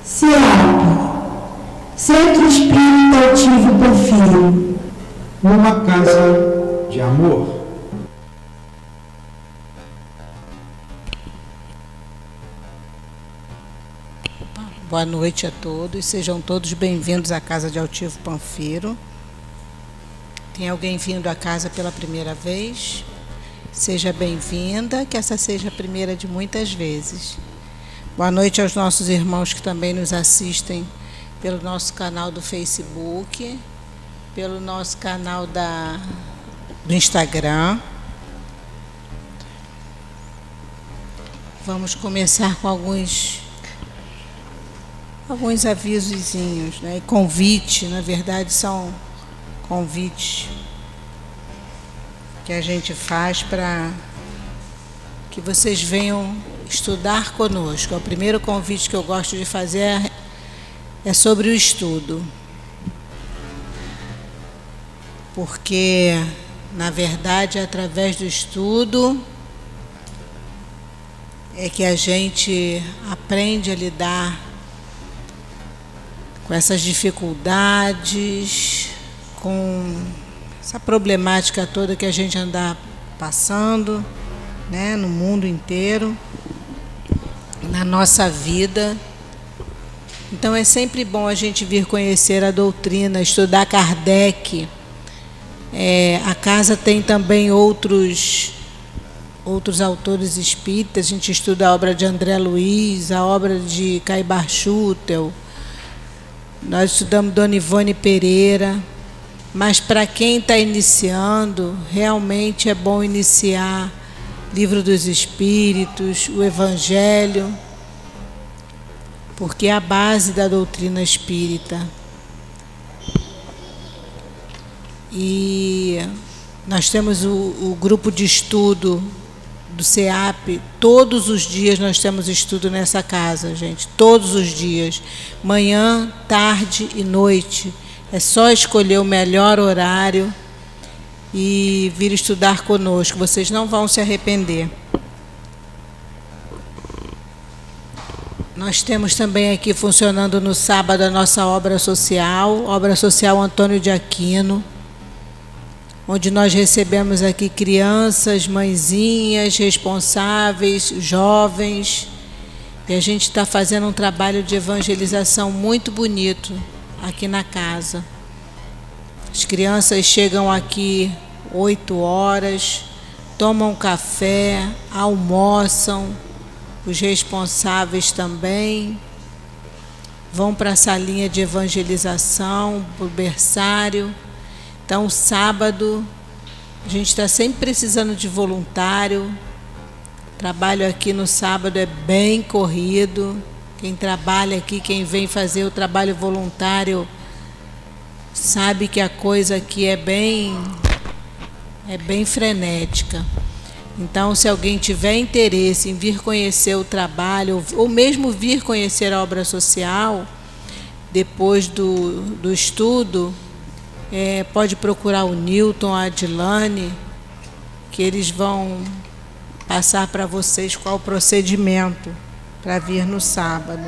CEAP, Centro Espírita Altivo Panfiro. Uma casa de amor. Boa noite a todos, sejam todos bem-vindos à Casa de Altivo Panfiro. Tem alguém vindo à casa pela primeira vez? Seja bem-vinda, que essa seja a primeira de muitas vezes. Boa noite aos nossos irmãos que também nos assistem pelo nosso canal do Facebook, pelo nosso canal do Instagram. Vamos começar com alguns avisozinhos, né? Convite, na verdade, são convites que a gente faz para que vocês venham estudar conosco. O primeiro convite que eu gosto de fazer é sobre o estudo. Porque, na verdade, é através do estudo é que a gente aprende a lidar com essas dificuldades, com essa problemática toda que a gente anda passando, né, no mundo inteiro, na nossa vida. Então é sempre bom a gente vir conhecer a doutrina, estudar Kardec. A casa tem também outros autores espíritas. A gente estuda a obra de André Luiz, a obra de Caibar Schutel. Nós estudamos Dona Ivone Pereira, mas para quem está iniciando, realmente é bom iniciar Livro dos Espíritos, o Evangelho, porque é a base da doutrina espírita. E nós temos o grupo de estudo do CEAP. Todos os dias nós temos estudo nessa casa, gente. Todos os dias. Manhã, tarde e noite. É só escolher o melhor horário e vir estudar conosco. Vocês não vão se arrepender. Nós temos também aqui funcionando no sábado a nossa obra social Antônio de Aquino, onde nós recebemos aqui crianças, mãezinhas, responsáveis, jovens, e a gente está fazendo um trabalho de evangelização muito bonito aqui na casa. As crianças chegam aqui 8 horas, tomam café, almoçam, os responsáveis também, vão para a salinha de evangelização, para o berçário. Então, sábado, a gente está sempre precisando de voluntário. O trabalho aqui no sábado é bem corrido. Quem trabalha aqui, quem vem fazer o trabalho voluntário, sabe que a coisa aqui é bem frenética. Então, se alguém tiver interesse em vir conhecer o trabalho, ou mesmo vir conhecer a obra social, depois do estudo, pode procurar o Newton, a Adilane, que eles vão passar para vocês qual o procedimento para vir no sábado.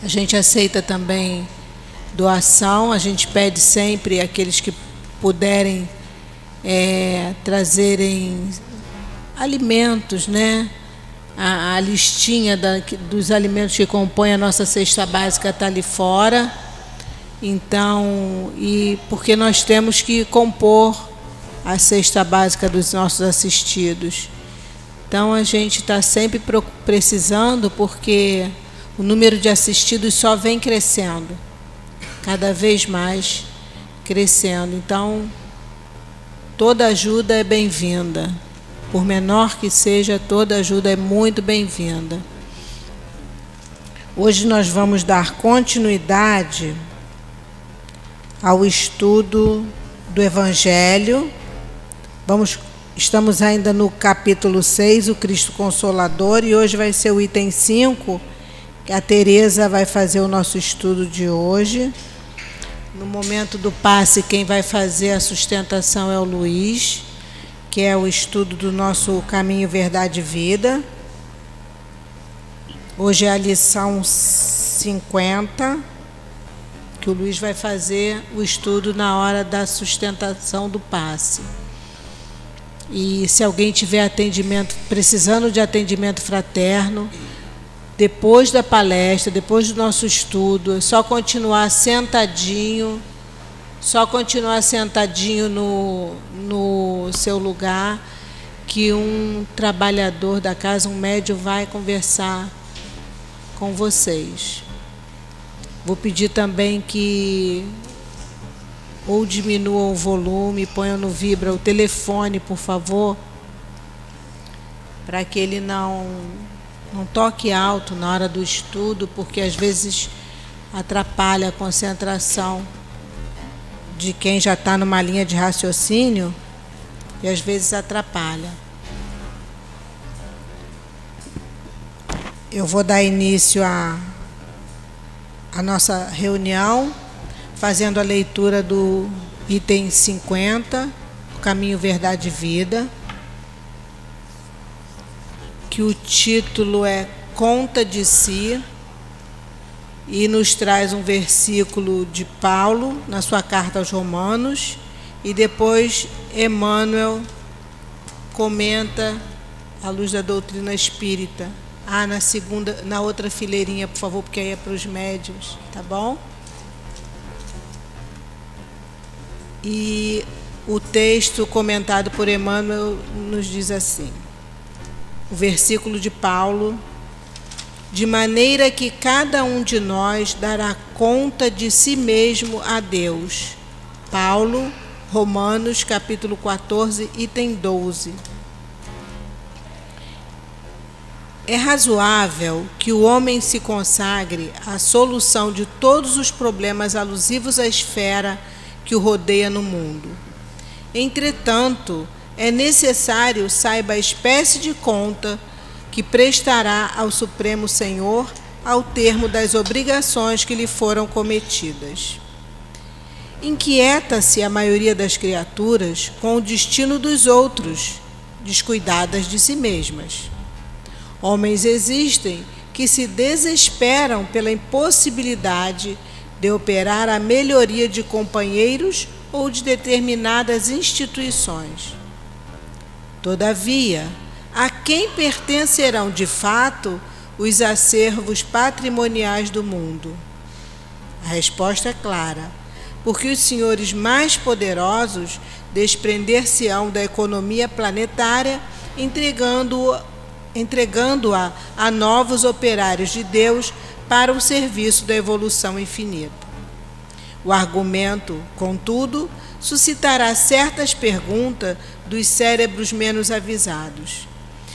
A gente aceita também doação, a gente pede sempre aqueles que puderem trazerem alimentos, né? A listinha dos alimentos que compõem a nossa cesta básica está ali fora. Então, porque nós temos que compor a cesta básica dos nossos assistidos. Então, a gente está sempre precisando, porque o número de assistidos só vem crescendo, cada vez mais crescendo. Então, toda ajuda é bem-vinda. Por menor que seja, toda ajuda é muito bem-vinda. Hoje nós vamos dar continuidade ao estudo do Evangelho. Estamos ainda no capítulo 6, o Cristo Consolador, e hoje vai ser o item 5, A Tereza vai fazer o nosso estudo de hoje. No momento do passe, quem vai fazer a sustentação é o Luiz, que é o estudo do nosso Caminho, Verdade e Vida. Hoje é a lição 50, que o Luiz vai fazer o estudo na hora da sustentação do passe. E se alguém tiver atendimento, precisando de atendimento fraterno, depois da palestra, depois do nosso estudo, é só continuar sentadinho, no seu lugar, que um trabalhador da casa, um médium, vai conversar com vocês. Vou pedir também que ou diminuam o volume, ponham no vibra o telefone, por favor, para que ele não toque alto na hora do estudo, porque às vezes atrapalha a concentração de quem já está numa linha de raciocínio e às vezes atrapalha. Eu vou dar início à nossa reunião, fazendo a leitura do item 50, o Caminho, Verdade e Vida, que o título é Conta de Si, e nos traz um versículo de Paulo, na sua carta aos Romanos, e depois Emmanuel comenta à luz da doutrina espírita. Na outra fileirinha, por favor, porque aí é para os médiuns, tá bom? E o texto comentado por Emmanuel nos diz assim, o versículo de Paulo: de maneira que cada um de nós dará conta de si mesmo a Deus. Paulo, Romanos, capítulo 14, item 12. É razoável que o homem se consagre à solução de todos os problemas alusivos à esfera que o rodeia no mundo. Entretanto, é necessário saiba a espécie de conta que prestará ao Supremo Senhor ao termo das obrigações que lhe foram cometidas. Inquieta-se a maioria das criaturas com o destino dos outros, descuidadas de si mesmas. Homens existem que se desesperam pela impossibilidade de operar a melhoria de companheiros ou de determinadas instituições. Todavia, a quem pertencerão de fato os acervos patrimoniais do mundo? A resposta é clara, porque os senhores mais poderosos desprender-se-ão da economia planetária, entregando-a a novos operários de Deus para o serviço da evolução infinita. O argumento, contudo, suscitará certas perguntas dos cérebros menos avisados.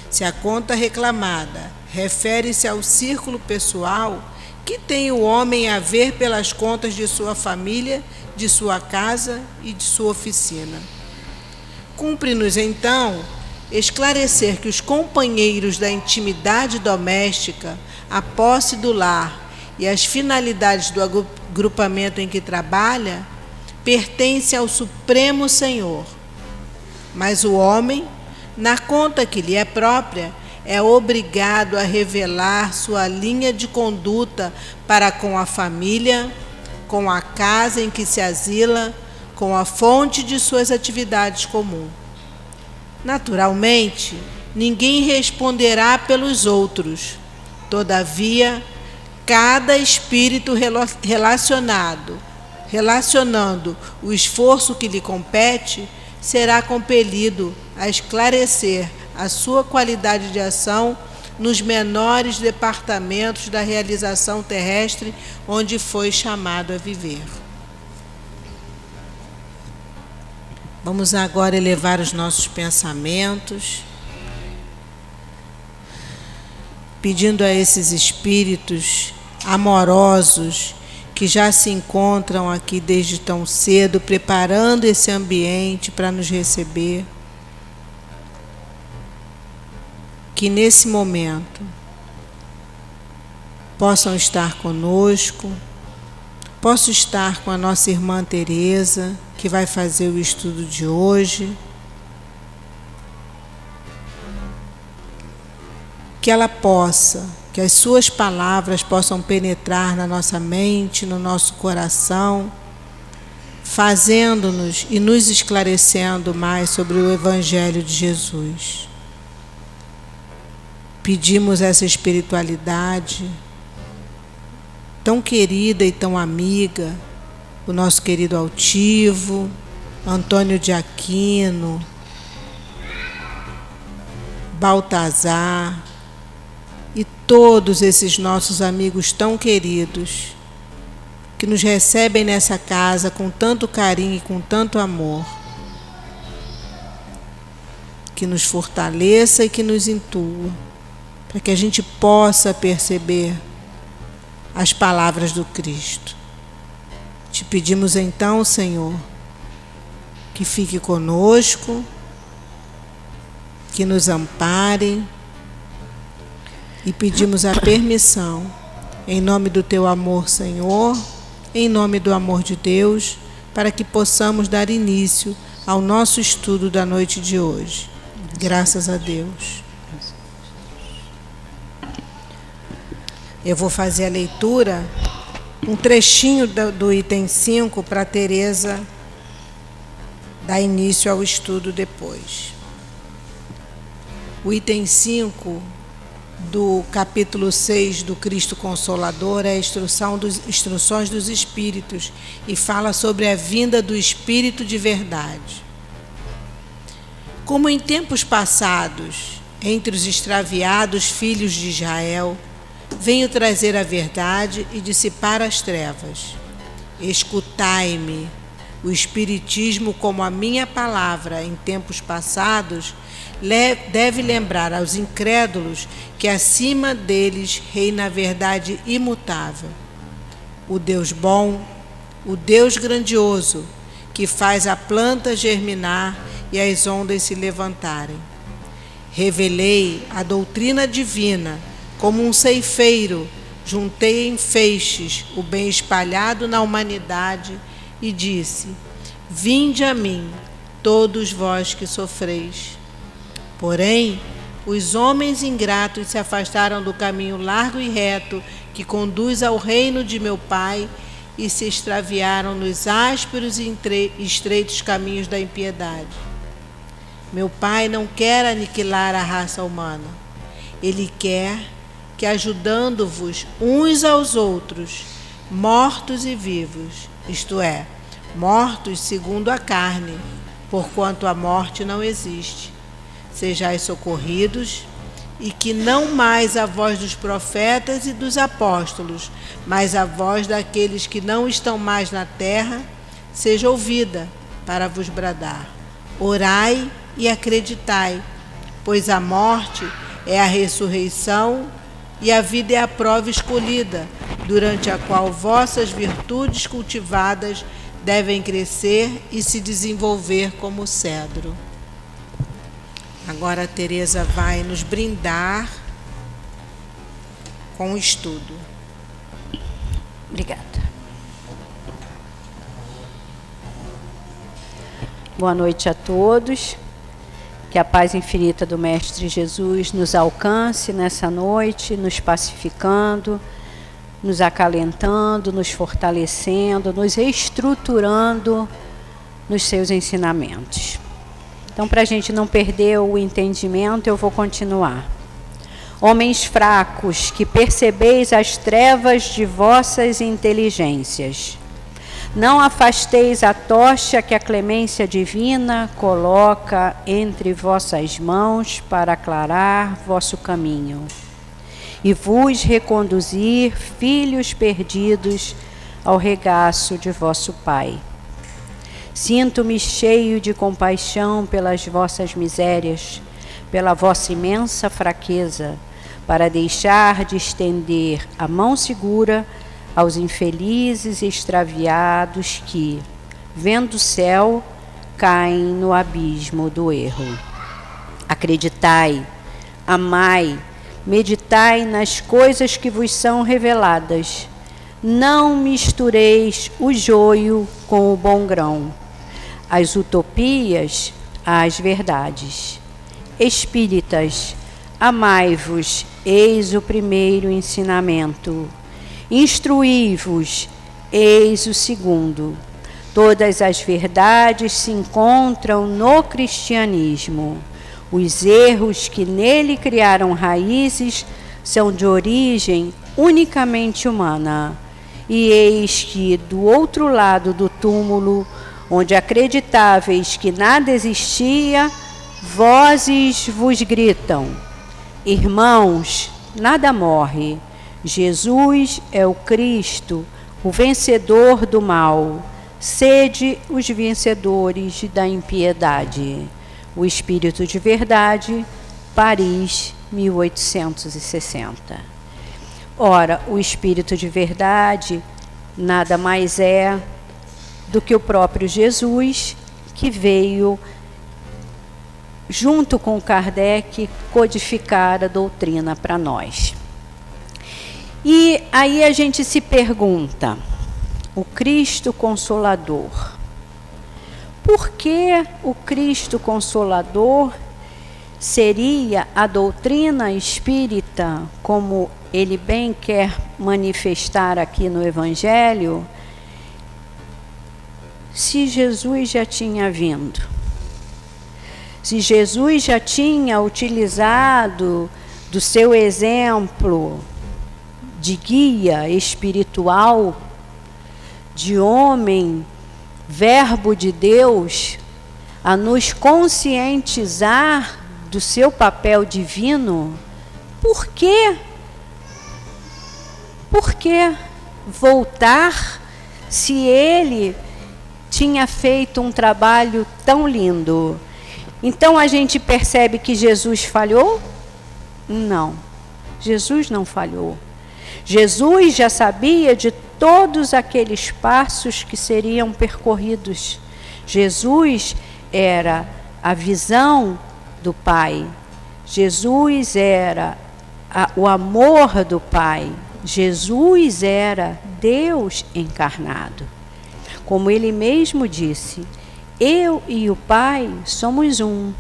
Se a conta reclamada refere-se ao círculo pessoal, que tem o homem a ver pelas contas de sua família, de sua casa e de sua oficina? Cumpre-nos, então, esclarecer que os companheiros da intimidade doméstica, a posse do lar e as finalidades do agrupamento em que trabalha pertencem ao Supremo Senhor. Mas o homem, na conta que lhe é própria, é obrigado a revelar sua linha de conduta para com a família, com a casa em que se asila, com a fonte de suas atividades comuns. Naturalmente, ninguém responderá pelos outros. Todavia, cada espírito relacionando o esforço que lhe compete, será compelido a esclarecer a sua qualidade de ação nos menores departamentos da realização terrestre onde foi chamado a viver. Vamos agora elevar os nossos pensamentos, pedindo a esses espíritos amorosos que já se encontram aqui desde tão cedo, preparando esse ambiente para nos receber, que nesse momento possam estar conosco. Posso estar com a nossa irmã Teresa, que vai fazer o estudo de hoje. Que ela possa, que as suas palavras possam penetrar na nossa mente, no nosso coração, fazendo-nos e nos esclarecendo mais sobre o Evangelho de Jesus. Pedimos essa espiritualidade tão querida e tão amiga, o nosso querido altivo, Antônio de Aquino, Baltazar e todos esses nossos amigos tão queridos que nos recebem nessa casa com tanto carinho e com tanto amor. Que nos fortaleça e que nos intua, para que a gente possa perceber as palavras do Cristo. Te pedimos então, Senhor, que fique conosco, que nos ampare, e pedimos a permissão, em nome do Teu amor, Senhor, em nome do amor de Deus, para que possamos dar início ao nosso estudo da noite de hoje. Graças a Deus. Eu vou fazer a leitura, um trechinho do item 5, para a Teresa dar início ao estudo depois. O item 5 do capítulo 6 do Cristo Consolador é a instruções dos Espíritos e fala sobre a vinda do Espírito de verdade. Como em tempos passados, entre os extraviados filhos de Israel, venho trazer a verdade e dissipar as trevas. Escutai-me, o Espiritismo, como a minha palavra em tempos passados, deve lembrar aos incrédulos que acima deles reina a verdade imutável. O Deus bom, o Deus grandioso, que faz a planta germinar e as ondas se levantarem. Revelei a doutrina divina, como um ceifeiro, juntei em feixes o bem espalhado na humanidade e disse: vinde a mim, todos vós que sofreis. Porém, os homens ingratos se afastaram do caminho largo e reto que conduz ao reino de meu Pai e se extraviaram nos ásperos e estreitos caminhos da impiedade. Meu Pai não quer aniquilar a raça humana. Ele quer que, ajudando-vos uns aos outros, mortos e vivos, isto é, mortos segundo a carne, porquanto a morte não existe, sejais socorridos, e que não mais a voz dos profetas e dos apóstolos, mas a voz daqueles que não estão mais na terra, seja ouvida para vos bradar: orai e acreditai, pois a morte é a ressurreição e a vida é a prova escolhida, durante a qual vossas virtudes cultivadas devem crescer e se desenvolver como o cedro. Agora a Teresa vai nos brindar com o estudo. Obrigada. Boa noite a todos. Que a paz infinita do Mestre Jesus nos alcance nessa noite, nos pacificando, nos acalentando, nos fortalecendo, nos reestruturando nos seus ensinamentos. Então, para a gente não perder o entendimento, eu vou continuar. Homens fracos, que percebeis as trevas de vossas inteligências, não afasteis a tocha que a clemência divina coloca entre vossas mãos para aclarar vosso caminho e vos reconduzir, filhos perdidos, ao regaço de vosso Pai. Sinto-me cheio de compaixão pelas vossas misérias, pela vossa imensa fraqueza, para deixar de estender a mão segura aos infelizes e extraviados que, vendo o céu, caem no abismo do erro. Acreditai, amai, meditai nas coisas que vos são reveladas. Não mistureis o joio com o bom grão, as utopias às verdades. Espíritas, amai-vos, eis o primeiro ensinamento. Instruí-vos, eis o segundo. Todas as verdades se encontram no cristianismo. Os erros que nele criaram raízes são de origem unicamente humana. E eis que, do outro lado do túmulo, onde acreditáveis que nada existia, vozes vos gritam: irmãos, nada morre. Jesus é o Cristo, o vencedor do mal. Sede os vencedores da impiedade. O Espírito de Verdade, Paris, 1860. Ora, o Espírito de Verdade nada mais é do que o próprio Jesus, que veio, junto com Kardec, codificar a doutrina para nós. E aí a gente se pergunta, o Cristo Consolador. Por que o Cristo Consolador seria a doutrina espírita, como ele bem quer manifestar aqui no Evangelho, se Jesus já tinha vindo? Se Jesus já tinha utilizado do seu exemplo de guia espiritual, de homem, Verbo de Deus, a nos conscientizar do seu papel divino, por que voltar se ele tinha feito um trabalho tão lindo? Então a gente percebe que Jesus falhou? Não, Jesus não falhou. Jesus já sabia de todos aqueles passos que seriam percorridos. Jesus era a visão do Pai. Jesus era o amor do Pai. Jesus era Deus encarnado. Como ele mesmo disse, eu e o Pai somos um.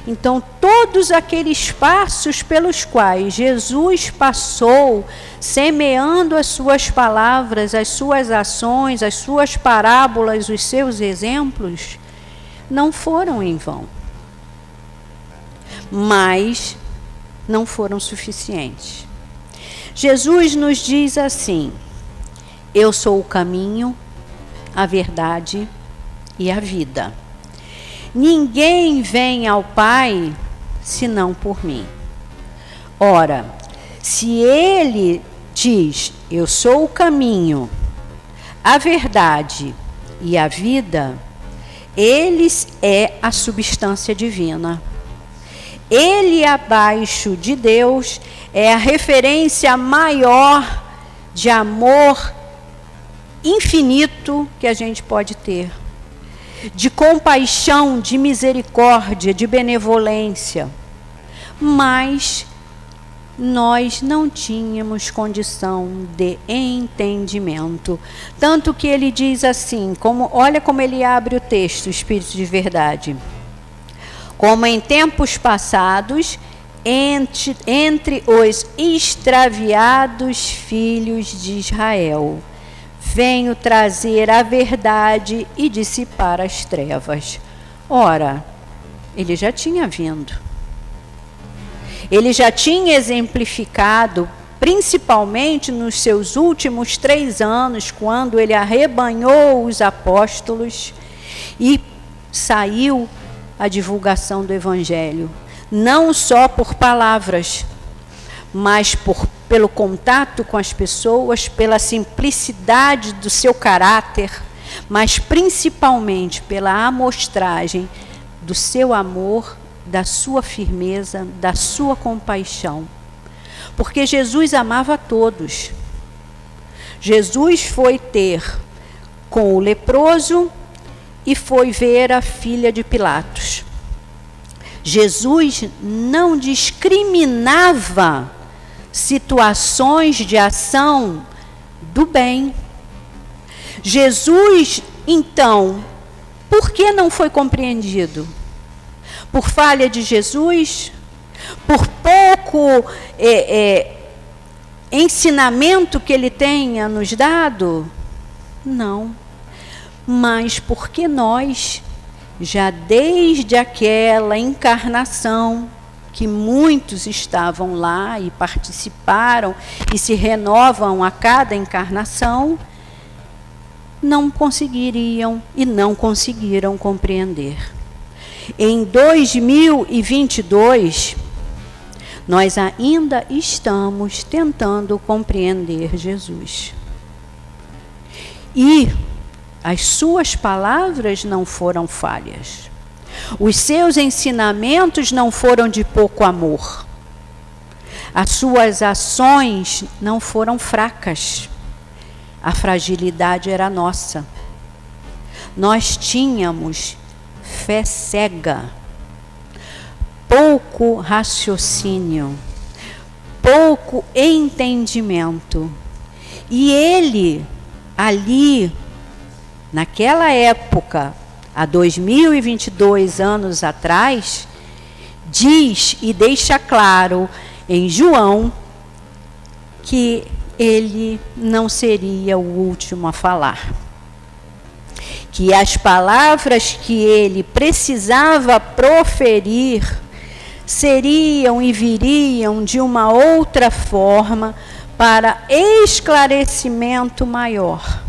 Então, todos aqueles passos pelos quais Jesus passou, semeando as suas palavras, as suas ações, as suas parábolas, os seus exemplos, não foram em vão. Mas não foram suficientes. Jesus nos diz assim: eu sou o caminho, a verdade e a vida. Ninguém vem ao Pai senão por mim. Ora, se ele diz, eu sou o caminho, a verdade e a vida, ele é a substância divina. Ele, abaixo de Deus, é a referência maior de amor infinito que a gente pode ter, de compaixão, de misericórdia, de benevolência. Mas nós não tínhamos condição de entendimento. Tanto que ele diz assim, olha como ele abre o texto, o Espírito de Verdade. Como em tempos passados, entre os extraviados filhos de Israel, venho trazer a verdade e dissipar as trevas. Ora, ele já tinha vindo. Ele já tinha exemplificado, principalmente nos seus últimos 3 anos, quando ele arrebanhou os apóstolos e saiu a divulgação do Evangelho. Não só por palavras, mas pelo contato com as pessoas, pela simplicidade do seu caráter, mas principalmente pela amostragem do seu amor, da sua firmeza, da sua compaixão. Porque Jesus amava a todos. Jesus foi ter com o leproso e foi ver a filha de Pilatos. Jesus não discriminava situações de ação do bem. Jesus, então, por que não foi compreendido? Por falha de Jesus? Por pouco ensinamento que ele tenha nos dado? Não. Mas porque nós, já desde aquela encarnação, que muitos estavam lá e participaram e se renovam a cada encarnação, não conseguiriam e não conseguiram compreender. Em 2022, nós ainda estamos tentando compreender Jesus. E as suas palavras não foram falhas. Os seus ensinamentos não foram de pouco amor. As suas ações não foram fracas. A fragilidade era nossa. Nós tínhamos fé cega, pouco raciocínio, pouco entendimento. E ele, ali, naquela época, há 2022 anos atrás, diz e deixa claro em João que ele não seria o último a falar. Que as palavras que ele precisava proferir seriam e viriam de uma outra forma para esclarecimento maior.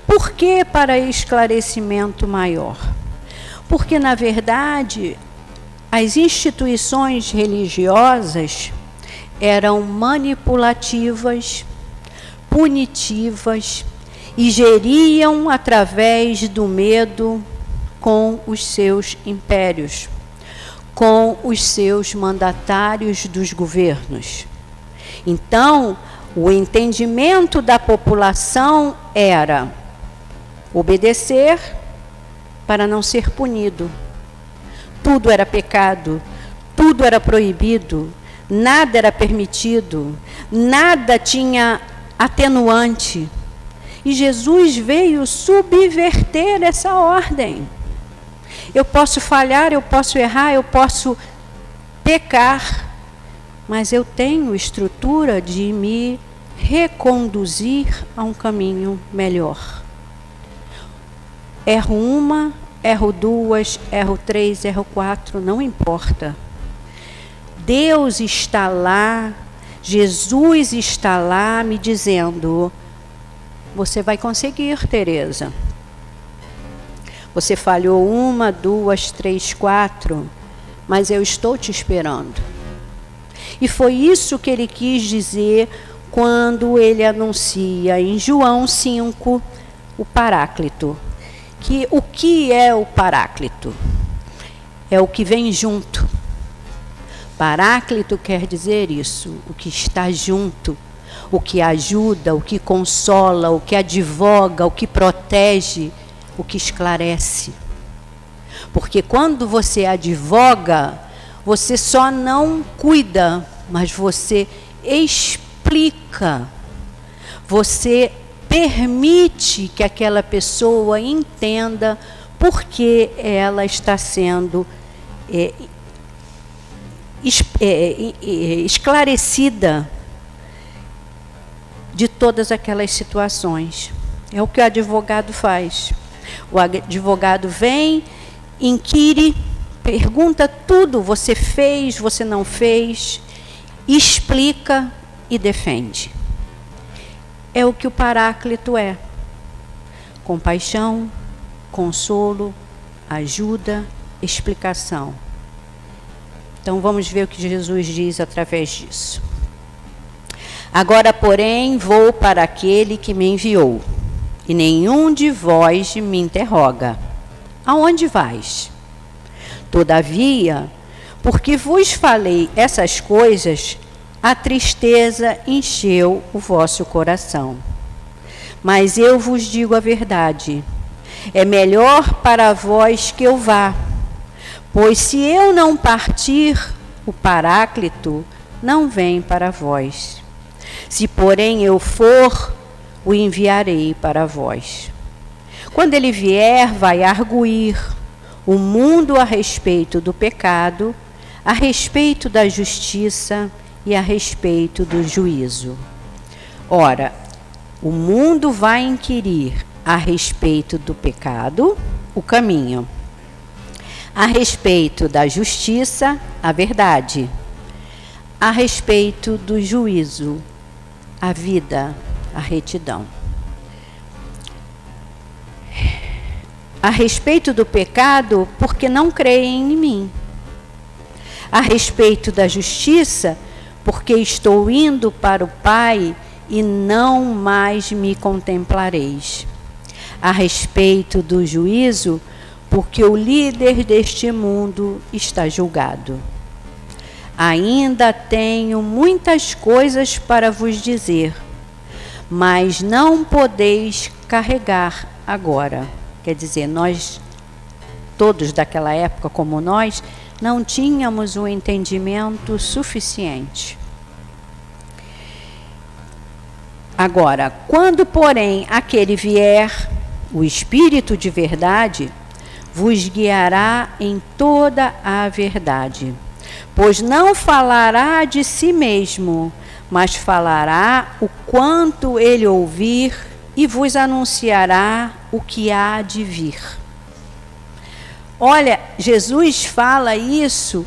Por que para esclarecimento maior? Porque, na verdade, as instituições religiosas eram manipulativas, punitivas e geriam através do medo com os seus impérios, com os seus mandatários dos governos. Então, o entendimento da população era obedecer para não ser punido. Tudo era pecado, tudo era proibido, nada era permitido, nada tinha atenuante. E Jesus veio subverter essa ordem. Eu posso falhar, eu posso errar, eu posso pecar, mas eu tenho estrutura de me reconduzir a um caminho melhor. Erro uma, erro duas, erro três, erro quatro, não importa. Deus está lá, Jesus está lá me dizendo: você vai conseguir, Teresa. Você falhou uma, duas, três, quatro, mas eu estou te esperando. E foi isso que ele quis dizer quando ele anuncia em João 5 o Paráclito. Que o que é o Paráclito? É o que vem junto. Paráclito quer dizer isso, o que está junto, o que ajuda, o que consola, o que advoga, o que protege, o que esclarece. Porque quando você advoga, você só não cuida, mas você explica, você permite que aquela pessoa entenda por que ela está sendo esclarecida de todas aquelas situações. É o que o advogado faz. O advogado vem, inquire, pergunta tudo, você fez, você não fez, explica e defende. É o que o Paráclito é. Compaixão, consolo, ajuda, explicação. Então vamos ver o que Jesus diz através disso. Agora, porém, vou para aquele que me enviou, e nenhum de vós me interroga: aonde vais? Todavia, porque vos falei essas coisas, a tristeza encheu o vosso coração. Mas eu vos digo a verdade: é melhor para vós que eu vá, pois se eu não partir, o Paráclito não vem para vós. Se, porém, eu for, o enviarei para vós. Quando ele vier, vai arguir o mundo a respeito do pecado, a respeito da justiça e a respeito do juízo. Ora, o mundo vai inquirir a respeito do pecado, o caminho, a respeito da justiça, a verdade, a respeito do juízo, a vida, a retidão. A respeito do pecado, porque não creem em mim. A respeito da justiça, porque estou indo para o Pai e não mais me contemplareis. A respeito do juízo, porque o líder deste mundo está julgado. Ainda tenho muitas coisas para vos dizer, mas não podeis carregar agora. Quer dizer, nós, todos daquela época como nós, não tínhamos o entendimento suficiente. Agora, quando, porém, aquele vier, o Espírito de verdade, vos guiará em toda a verdade. Pois não falará de si mesmo, mas falará o quanto ele ouvir e vos anunciará o que há de vir. Olha, Jesus fala isso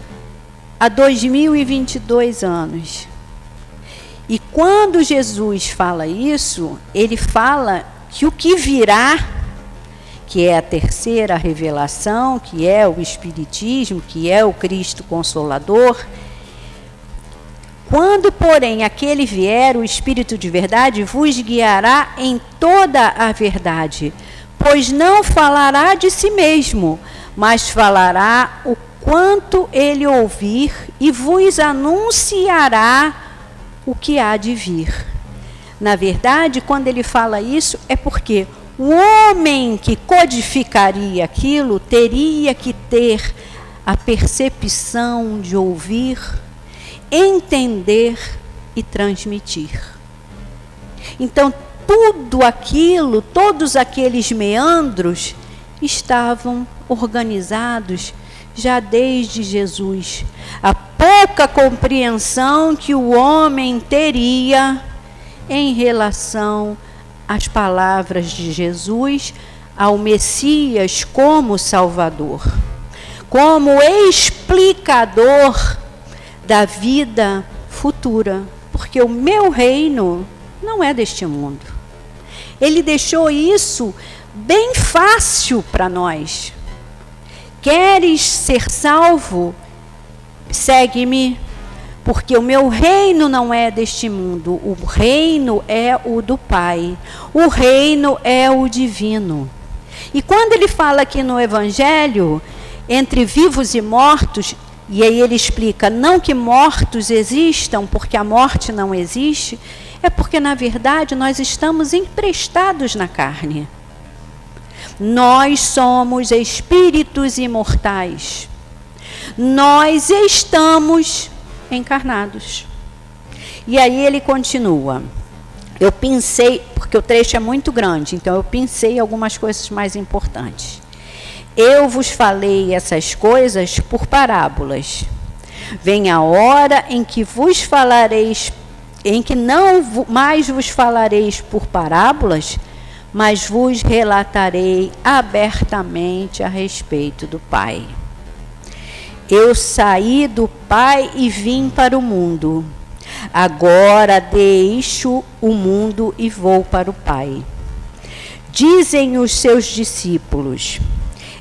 há 2022 anos. E quando Jesus fala isso, ele fala que o que virá, que é a terceira revelação, que é o Espiritismo, que é o Cristo Consolador, quando, porém, aquele vier, o Espírito de verdade, vos guiará em toda a verdade, pois não falará de si mesmo, mas falará o quanto ele ouvir e vos anunciará o que há de vir. Na verdade, quando ele fala isso, é porque o homem que codificaria aquilo teria que ter a percepção de ouvir, entender e transmitir. Então, tudo aquilo, todos aqueles meandros estavam organizados já desde Jesus. A pouca compreensão que o homem teria em relação às palavras de Jesus, ao Messias como Salvador, como explicador da vida futura, porque o meu reino não é deste mundo. Ele deixou isso bem fácil para nós. Queres ser salvo? Segue-me, porque o meu reino não é deste mundo. O reino é o do Pai. O reino é o divino. E quando ele fala aqui no Evangelho, entre vivos e mortos, e aí ele explica, não que mortos existam, porque a morte não existe, é porque, na verdade, nós estamos emprestados na carne. Nós somos espíritos imortais. Nós estamos encarnados. E aí ele continua. Eu pensei, porque o trecho é muito grande, então eu pensei algumas coisas mais importantes. Eu vos falei essas coisas por parábolas. Vem a hora em que vos falareis, em que não mais vos falareis por parábolas, mas vos relatarei abertamente a respeito do Pai. Eu saí do Pai e vim para o mundo. Agora deixo o mundo e vou para o Pai. Dizem os seus discípulos: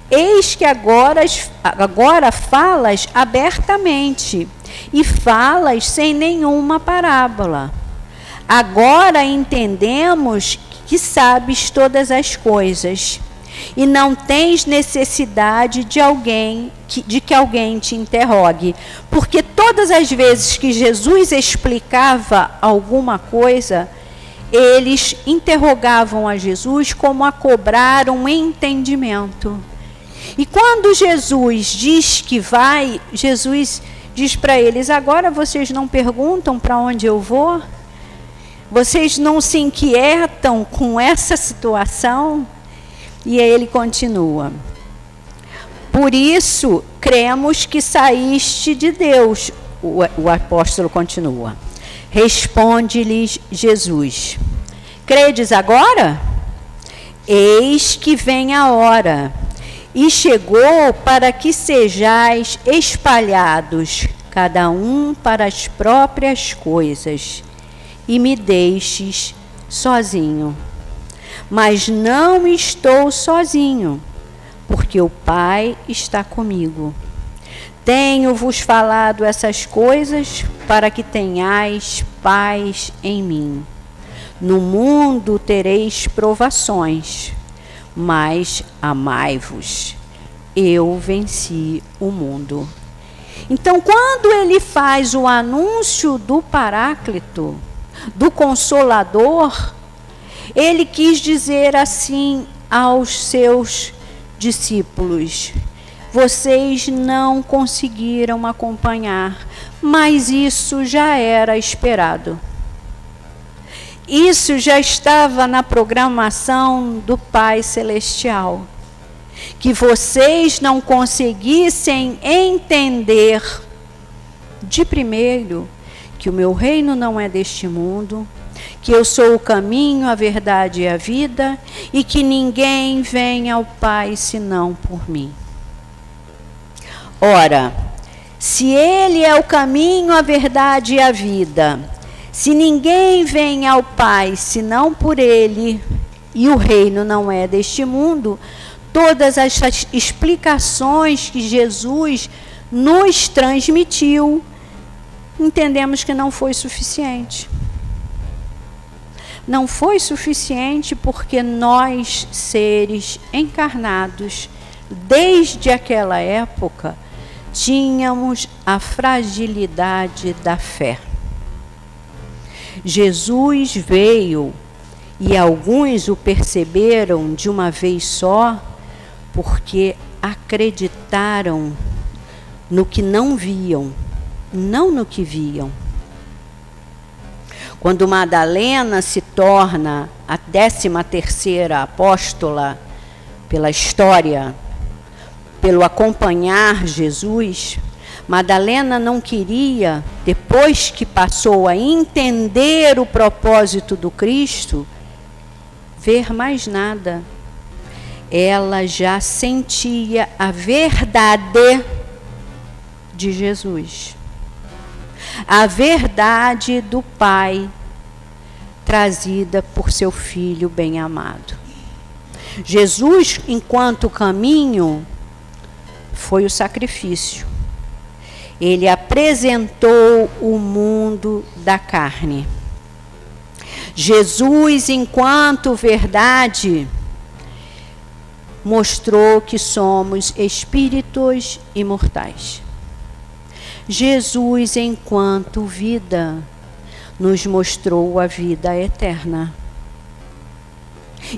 eis que agora falas abertamente, e falas sem nenhuma parábola. Agora entendemos que sabes todas as coisas, e não tens necessidade de que alguém te interrogue. Porque todas as vezes que Jesus explicava alguma coisa, eles interrogavam a Jesus como a cobrar um entendimento. E quando Jesus diz que vai, Jesus diz para eles: agora vocês não perguntam para onde eu vou? Vocês não se inquietam com essa situação? E aí ele continua: por isso cremos que saíste de Deus. O apóstolo continua. Responde-lhes Jesus: credes agora? Eis que vem a hora, e chegou para que sejais espalhados, cada um para as próprias coisas, e me deixes sozinho. Mas não estou sozinho, porque o Pai está comigo. Tenho-vos falado essas coisas para que tenhais paz em mim. No mundo tereis provações, mas amai-vos. Eu venci o mundo. Então, quando ele faz o anúncio do Paráclito, do Consolador, ele quis dizer assim aos seus discípulos: vocês não conseguiram acompanhar, mas isso já era esperado. Isso já estava na programação do Pai Celestial. Que vocês não conseguissem entender, de primeiro, que o meu reino não é deste mundo, que eu sou o caminho, a verdade e a vida, e que ninguém vem ao Pai senão por mim. Ora, se Ele é o caminho, a verdade e a vida, se ninguém vem ao Pai senão por Ele, e o reino não é deste mundo, todas as explicações que Jesus nos transmitiu, entendemos que não foi suficiente. Não foi suficiente porque nós, seres encarnados, desde aquela época, tínhamos a fragilidade da fé. Jesus veio, e alguns o perceberam de uma vez só, porque acreditaram no que não viam, não no que viam. Quando Madalena se torna a 13ª apóstola pela história, pelo acompanhar Jesus, Madalena não queria, depois que passou a entender o propósito do Cristo, ver mais nada. Ela já sentia a verdade de Jesus. A verdade do Pai, trazida por seu Filho bem-amado. Jesus, enquanto caminho, foi o sacrifício. Ele apresentou o mundo da carne. Jesus, enquanto verdade, mostrou que somos espíritos imortais. Jesus, enquanto vida, nos mostrou a vida eterna.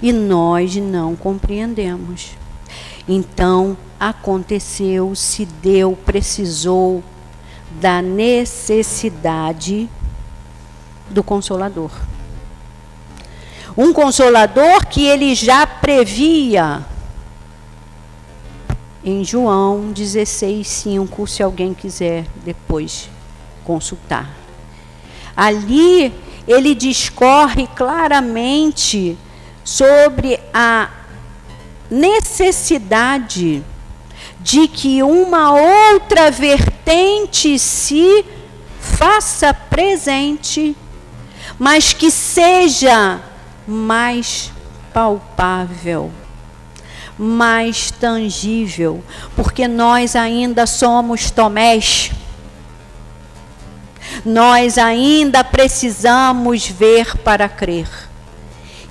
E nós não compreendemos. Então, aconteceu, se deu, precisou da necessidade do Consolador. Um Consolador que ele já previa em João 16:5, se alguém quiser depois consultar. Ali ele discorre claramente sobre a necessidade de que uma outra vertente se faça presente, mas que seja mais palpável, mais tangível, porque nós ainda somos Tomés. Nós ainda precisamos ver para crer.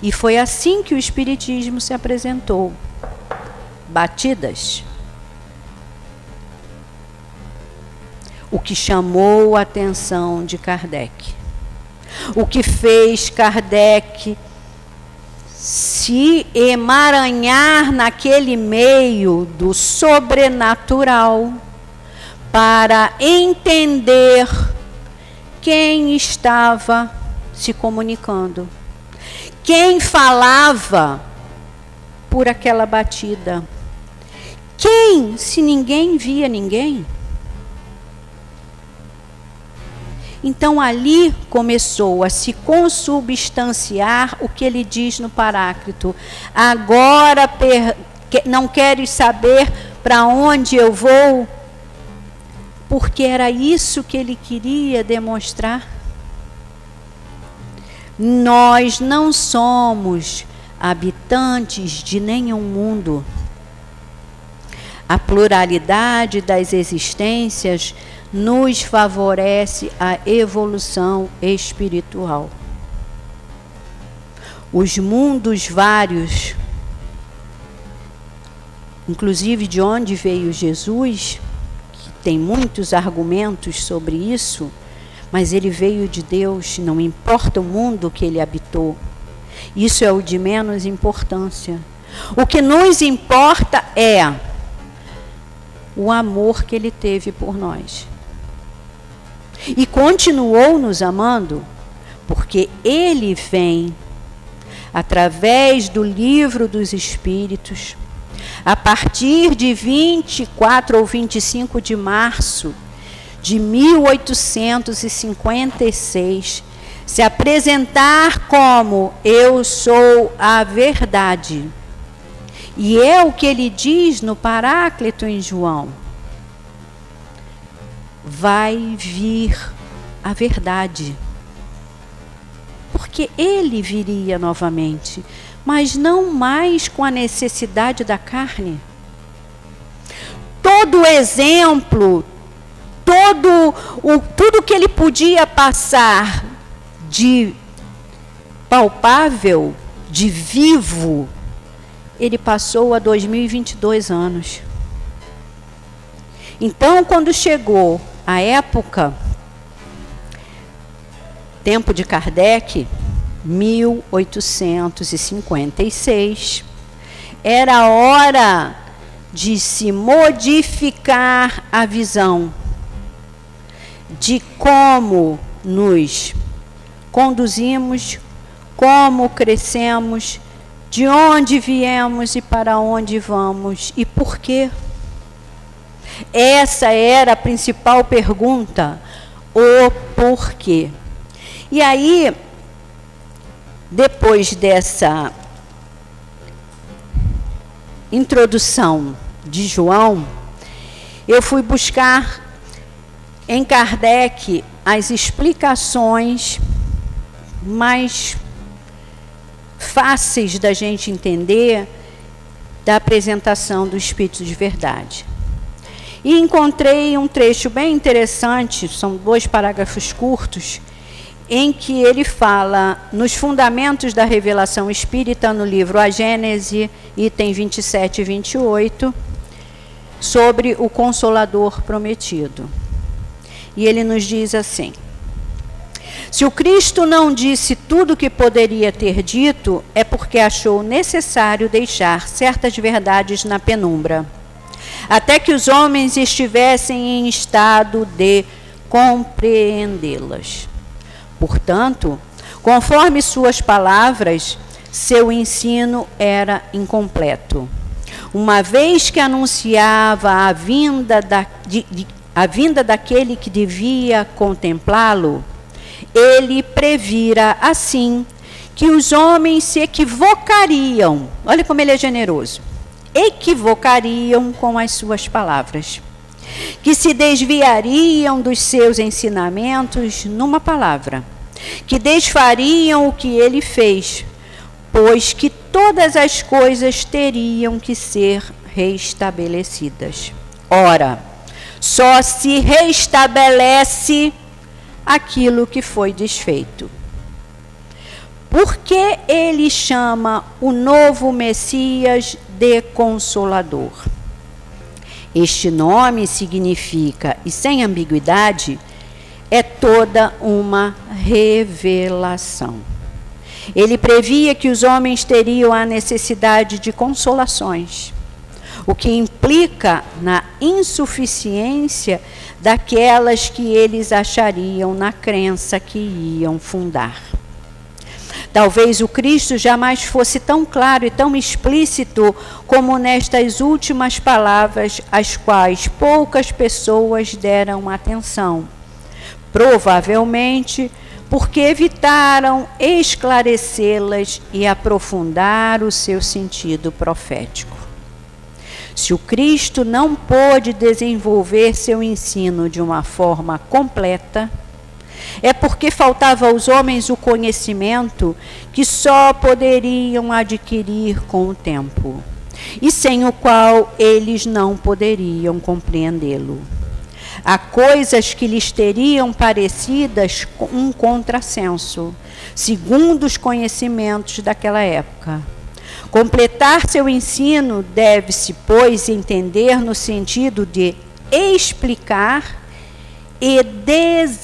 E foi assim que o Espiritismo se apresentou. Batidas. O que chamou a atenção de Kardec. O que fez Kardec se emaranhar naquele meio do sobrenatural para entender quem estava se comunicando, quem falava por aquela batida, quem, se ninguém via ninguém. Então ali começou a se consubstanciar o que ele diz no Paráclito. Agora não queres saber para onde eu vou? Porque era isso que ele queria demonstrar. Nós não somos habitantes de nenhum mundo. A pluralidade das existências nos favorece a evolução espiritual. Os mundos vários, inclusive de onde veio Jesus, que tem muitos argumentos sobre isso, mas ele veio de Deus, não importa o mundo que ele habitou. Isso é o de menos importância. O que nos importa é o amor que ele teve por nós. E continuou nos amando, porque ele vem, através do livro dos Espíritos, a partir de 24 ou 25 de março de 1856, se apresentar como eu sou a verdade. E é o que ele diz no Paráclito em João. Vai vir a verdade. Porque ele viria novamente, mas não mais com a necessidade da carne. Todo exemplo, tudo que ele podia passar de palpável, de vivo, ele passou há 2022 anos. Então, quando chegou a época, tempo de Kardec, 1856, era a hora de se modificar a visão de como nos conduzimos, como crescemos, de onde viemos e para onde vamos e por quê. Essa era a principal pergunta, o porquê. E aí, depois dessa introdução de João, eu fui buscar em Kardec as explicações mais fáceis da gente entender da apresentação do Espírito de Verdade. E encontrei um trecho bem interessante, são 2 parágrafos curtos, em que ele fala nos fundamentos da revelação espírita, no livro A Gênese, item 27 e 28, sobre o Consolador prometido. E ele nos diz assim: se o Cristo não disse tudo o que poderia ter dito, é porque achou necessário deixar certas verdades na penumbra, até que os homens estivessem em estado de compreendê-las. Portanto, conforme suas palavras, seu ensino era incompleto. Uma vez que anunciava a vinda daquele que devia contemplá-lo, ele previra assim que os homens se equivocariam. Olha como ele é generoso. Equivocariam com as suas palavras, que se desviariam dos seus ensinamentos numa palavra, que desfariam o que ele fez, pois que todas as coisas teriam que ser restabelecidas. Ora, só se restabelece aquilo que foi desfeito. Por que ele chama o novo Messias de Consolador? Este nome significa, e sem ambiguidade, é toda uma revelação. Ele previa que os homens teriam a necessidade de consolações. o que implica na insuficiência daquelas que eles achariam na crença que iam fundar. Talvez o Cristo jamais fosse tão claro e tão explícito como nestas últimas palavras, às quais poucas pessoas deram atenção. Provavelmente porque evitaram esclarecê-las e aprofundar o seu sentido profético. Se o Cristo não pôde desenvolver seu ensino de uma forma completa, é porque faltava aos homens o conhecimento que só poderiam adquirir com o tempo, e sem o qual eles não poderiam compreendê-lo. Há coisas que lhes teriam parecidas um contrassenso, segundo os conhecimentos daquela época. Completar seu ensino deve-se, pois, entender no sentido de explicar e desenvolver,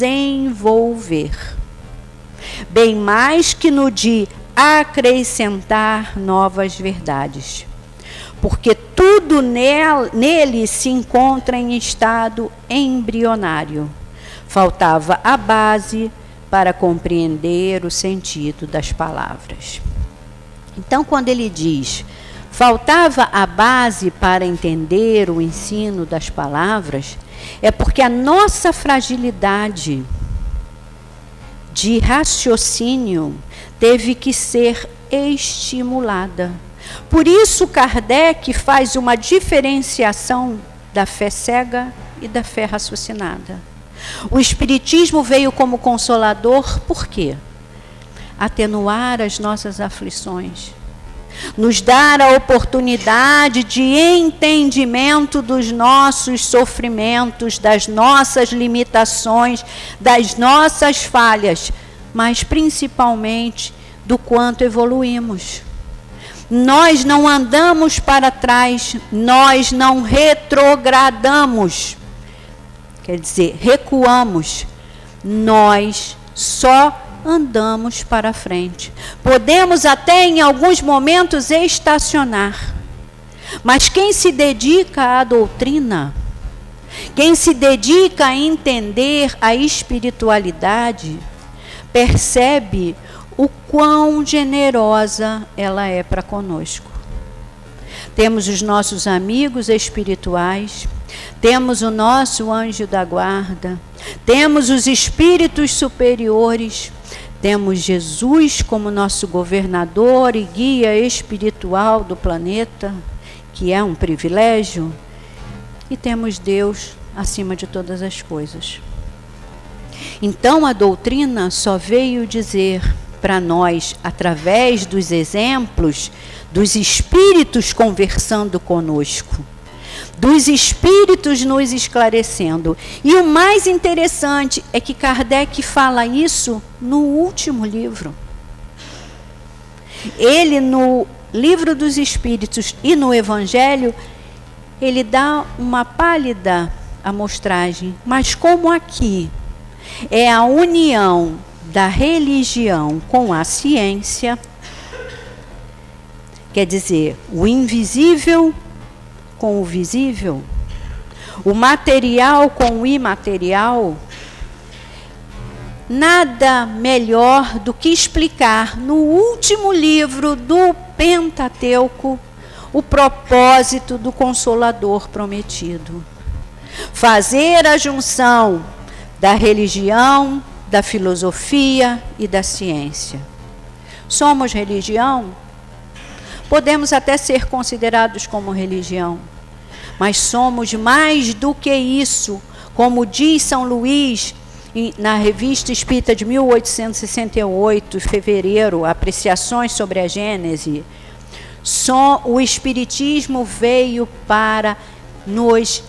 bem mais que no de acrescentar novas verdades, porque tudo nele se encontra em estado embrionário. Faltava a base para compreender o sentido das palavras. Então, quando ele diz, faltava a base para entender o ensino das palavras, é porque a nossa fragilidade de raciocínio teve que ser estimulada. Por isso, Kardec faz uma diferenciação da fé cega e da fé raciocinada. O Espiritismo veio como consolador, por quê? Atenuar as nossas aflições, nos dar a oportunidade de entendimento dos nossos sofrimentos, das nossas limitações, das nossas falhas, mas principalmente do quanto evoluímos. Nós não andamos para trás, nós não retrogradamos, quer dizer, recuamos, nós só andamos para frente. Podemos até em alguns momentos estacionar, mas quem se dedica à doutrina, quem se dedica a entender a espiritualidade, percebe o quão generosa ela é para conosco. Temos os nossos amigos espirituais, temos o nosso anjo da guarda, temos os espíritos superiores, temos Jesus como nosso governador e guia espiritual do planeta, que é um privilégio, e temos Deus acima de todas as coisas. Então a doutrina só veio dizer para nós, através dos exemplos dos espíritos conversando conosco, dos espíritos nos esclarecendo. E o mais interessante é que Kardec fala isso no último livro. Ele, no Livro dos Espíritos e no Evangelho, ele dá uma pálida amostragem, mas como aqui é a união da religião com a ciência, quer dizer, o invisível com o visível, o material com o imaterial, nada melhor do que explicar no último livro do Pentateuco o propósito do Consolador prometido. Fazer a junção da religião, da filosofia e da ciência. Somos religião? Podemos até ser considerados como religião, mas somos mais do que isso, como diz São Luís, na Revista Espírita de 1868, fevereiro, Apreciações sobre a Gênese. O Espiritismo veio para nos,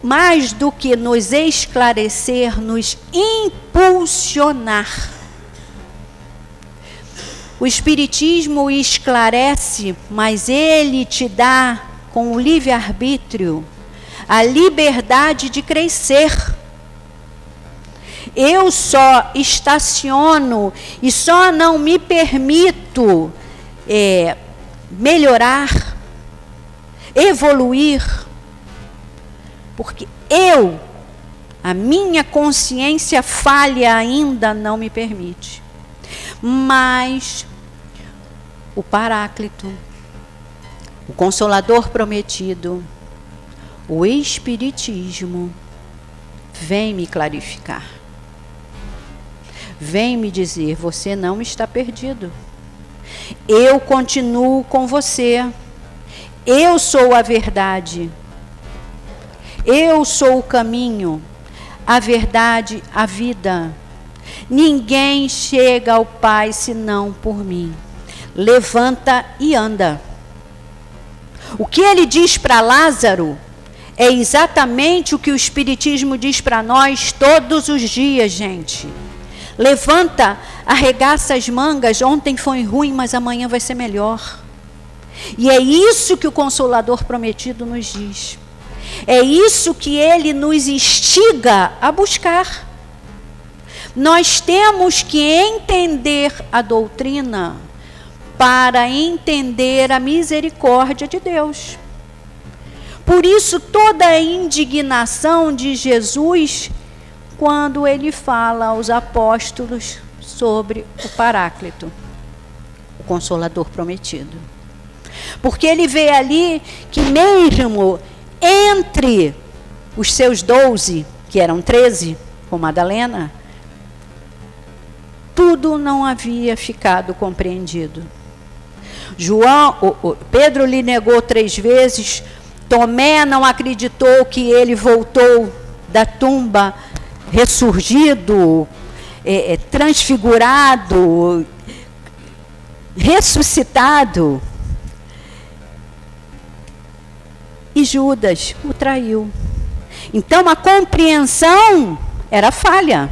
mais do que nos esclarecer, nos impulsionar. O Espiritismo esclarece, mas ele te dá, com o livre-arbítrio, a liberdade de crescer. Eu só estaciono e só não me permito melhorar, evoluir, porque a minha consciência falha ainda não me permite. Mas o Paráclito, o Consolador prometido, o Espiritismo, vem me clarificar. Vem me dizer, você não está perdido. Eu continuo com você. Eu sou a verdade. Eu sou o caminho, a verdade, a vida. Ninguém chega ao Pai senão por mim. Levanta e anda. O que ele diz para Lázaro é exatamente o que o Espiritismo diz para nós todos os dias, gente. Levanta, arregaça as mangas. Ontem foi ruim, mas amanhã vai ser melhor. E é isso que o Consolador prometido nos diz. É isso que ele nos instiga a buscar. Nós temos que entender a doutrina para entender a misericórdia de Deus. Por isso, toda a indignação de Jesus quando ele fala aos apóstolos sobre o Paráclito, o Consolador prometido. Porque ele vê ali que mesmo entre os seus 12, que eram 13, com Madalena, tudo não havia ficado compreendido. Pedro lhe negou 3 vezes, Tomé não acreditou que ele voltou da tumba ressurgido, transfigurado, ressuscitado. E Judas o traiu. Então a compreensão era falha.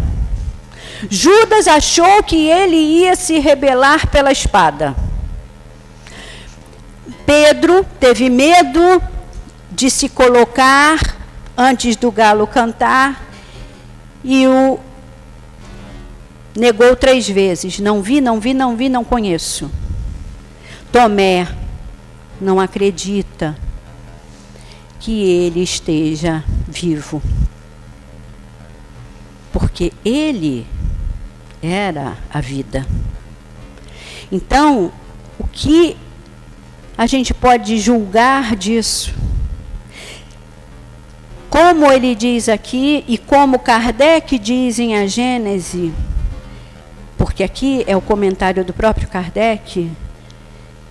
Judas achou que ele ia se rebelar pela espada. Pedro teve medo de se colocar antes do galo cantar e o negou 3 vezes. Não vi, não vi, não vi, não conheço. Tomé não acredita que ele esteja vivo, porque ele era a vida. Então, o que a gente pode julgar disso? Como ele diz aqui, e como Kardec diz em A Gênese, porque aqui é o comentário do próprio Kardec,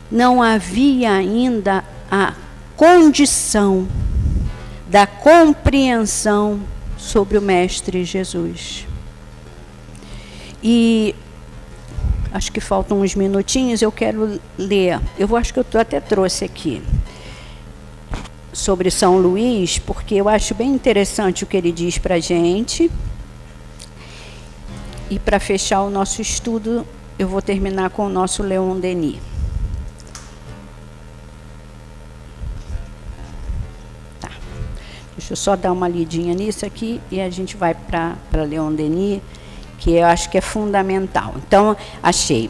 não havia ainda a condição da compreensão sobre o Mestre Jesus. E acho que faltam uns minutinhos, eu quero ler. Acho que eu até trouxe aqui sobre São Luís, porque eu acho bem interessante o que ele diz para a gente. E para fechar o nosso estudo, eu vou terminar com o nosso Leon Denis. Tá. Deixa eu só dar uma lidinha nisso aqui e a gente vai para Leon Denis, que eu acho que é fundamental. Então, achei.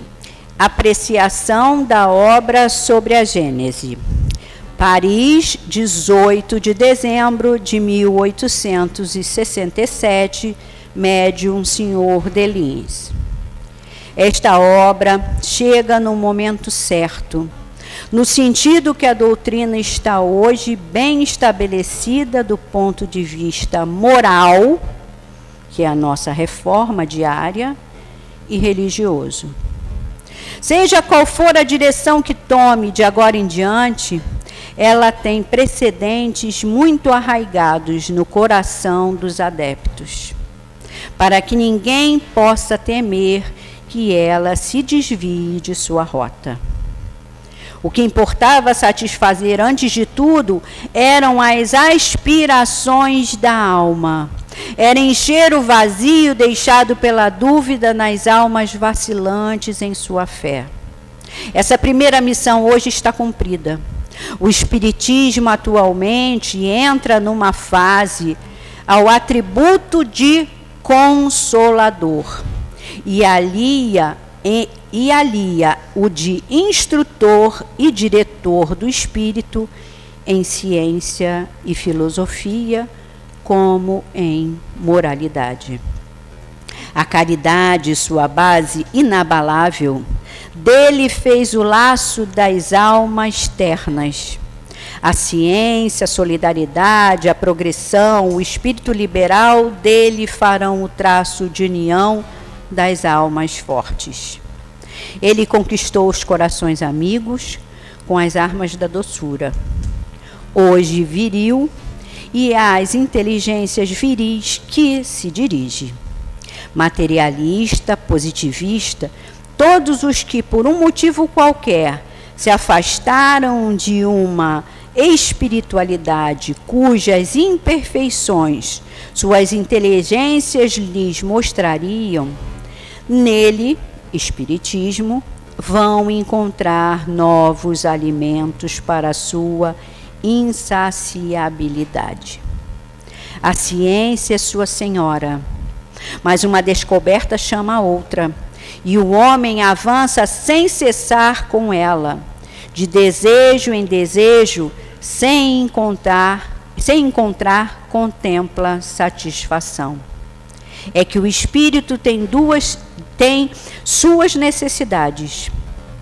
Apreciação da obra sobre a Gênese. Paris, 18 de dezembro de 1867, médium Senhor Delins. Esta obra chega no momento certo, no sentido que a doutrina está hoje bem estabelecida do ponto de vista moral, que é a nossa reforma diária, e religioso. Seja qual for a direção que tome de agora em diante, ela tem precedentes muito arraigados no coração dos adeptos, para que ninguém possa temer que ela se desvie de sua rota. O que importava satisfazer, antes de tudo, eram as aspirações da alma. Era encher o vazio deixado pela dúvida nas almas vacilantes em sua fé. Essa primeira missão hoje está cumprida. O Espiritismo atualmente entra numa fase ao atributo de consolador e alia o de instrutor e diretor do espírito em ciência e filosofia, como em moralidade. A caridade, sua base inabalável, dele fez o laço das almas ternas. A ciência, a solidariedade, a progressão, o espírito liberal dele farão o traço de união das almas fortes. Ele conquistou os corações amigos com as armas da doçura. Hoje viril, e às inteligências viris que se dirige. Materialista, positivista, todos os que por um motivo qualquer se afastaram de uma espiritualidade cujas imperfeições suas inteligências lhes mostrariam, nele, espiritismo, vão encontrar novos alimentos para a sua insaciabilidade. A ciência é sua senhora, mas uma descoberta chama a outra, e o homem avança sem cessar com ela, de desejo em desejo, sem encontrar, contempla satisfação. É que o espírito tem suas necessidades.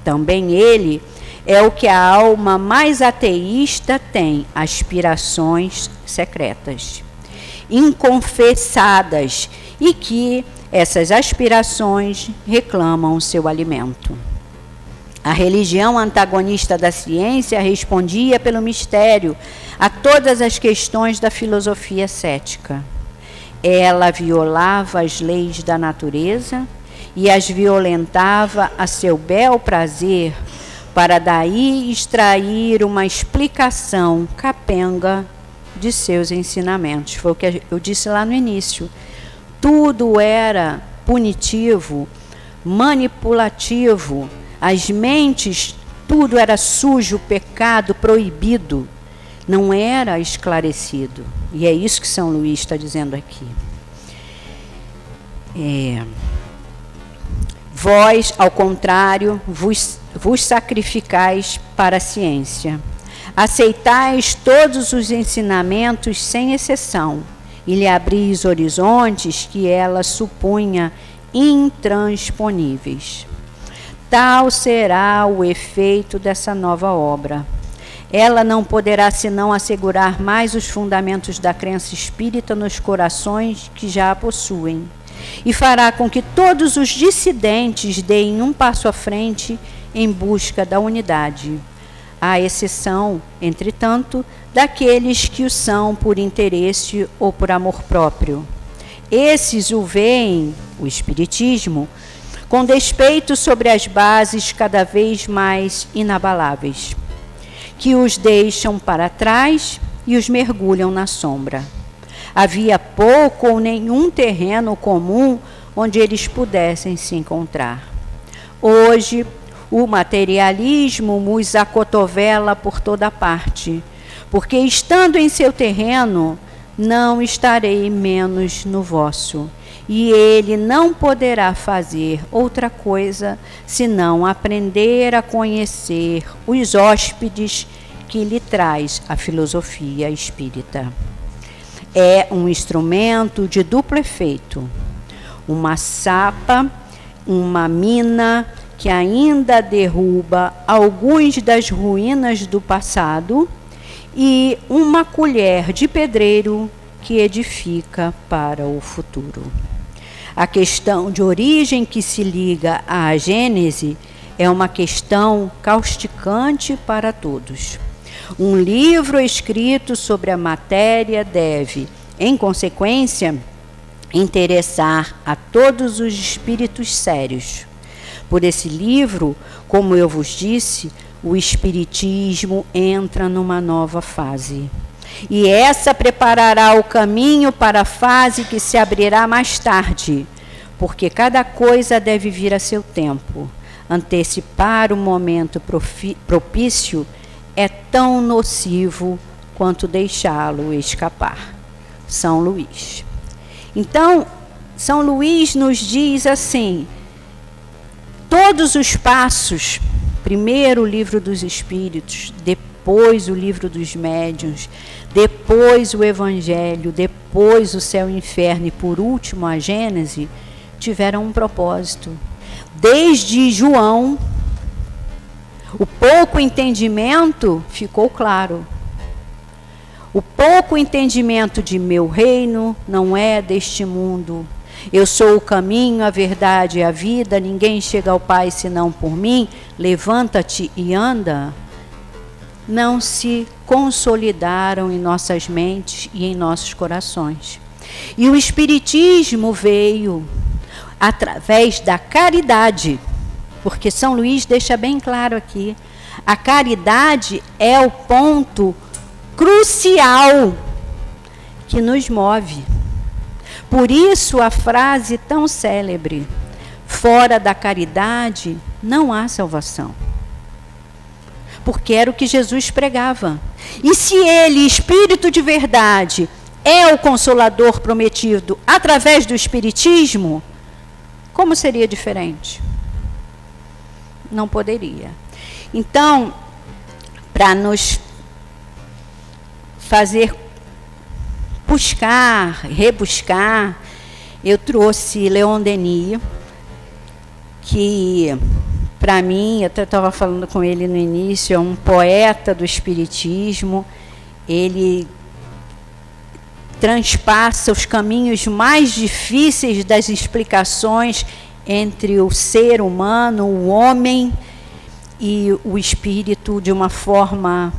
Também ele é o que a alma mais ateísta tem, aspirações secretas, inconfessadas, e que essas aspirações reclamam seu alimento. A religião antagonista da ciência respondia pelo mistério a todas as questões da filosofia cética. Ela violava as leis da natureza e as violentava a seu bel prazer, para daí extrair uma explicação capenga de seus ensinamentos. Foi o que eu disse lá no início. Tudo era punitivo, manipulativo, as mentes, tudo era sujo, pecado, proibido, não era esclarecido. E é isso que São Luís está dizendo aqui. Vós, ao contrário, vos sacrificais para a ciência. Aceitais todos os ensinamentos sem exceção, e lhe abris horizontes que ela supunha intransponíveis. Tal será o efeito dessa nova obra. Ela não poderá senão assegurar mais os fundamentos da crença espírita nos corações que já a possuem, e fará com que todos os dissidentes deem um passo à frente em busca da unidade, à exceção, entretanto, daqueles que o são por interesse ou por amor próprio. Esses o veem, o espiritismo, com despeito sobre as bases cada vez mais inabaláveis, que os deixam para trás e os mergulham na sombra. Havia pouco ou nenhum terreno comum onde eles pudessem se encontrar. Hoje, o materialismo os acotovela por toda parte, porque estando em seu terreno, não estarei menos no vosso, e ele não poderá fazer outra coisa senão aprender a conhecer os hóspedes que lhe traz a filosofia espírita. É um instrumento de duplo efeito, uma sapa, uma mina que ainda derruba alguns das ruínas do passado, e uma colher de pedreiro que edifica para o futuro. A questão de origem que se liga à Gênese é uma questão causticante para todos. Um livro escrito sobre a matéria deve, em consequência, interessar a todos os espíritos sérios. Por esse livro, como eu vos disse, o espiritismo entra numa nova fase. E essa preparará o caminho para a fase que se abrirá mais tarde, porque cada coisa deve vir a seu tempo. Antecipar o momento propício é tão nocivo quanto deixá-lo escapar. São Luís. Então, São Luís nos diz assim: todos os passos, primeiro o Livro dos Espíritos, depois o livro dos médiuns, depois o Evangelho, depois o céu e o inferno e por último a Gênese, tiveram um propósito. Desde João, o pouco entendimento ficou claro. O pouco entendimento de meu reino não é deste mundo. Eu sou o caminho, a verdade e a vida. Ninguém chega ao Pai senão por mim. Levanta-te e anda. Não se consolidaram em nossas mentes e em nossos corações. E o Espiritismo veio através da caridade, porque São Luís deixa bem claro aqui, a caridade é o ponto crucial que nos move. Por isso a frase tão célebre, fora da caridade não há salvação. Porque era o que Jesus pregava. E se ele, Espírito de verdade, é o Consolador prometido através do Espiritismo, como seria diferente? Não poderia. Então, para nos fazer buscar, rebuscar, eu trouxe Leon Denis, que para mim, eu até estava falando com ele no início, é um poeta do Espiritismo. Ele transpassa os caminhos mais difíceis das explicações entre o ser humano, o homem e o espírito de uma forma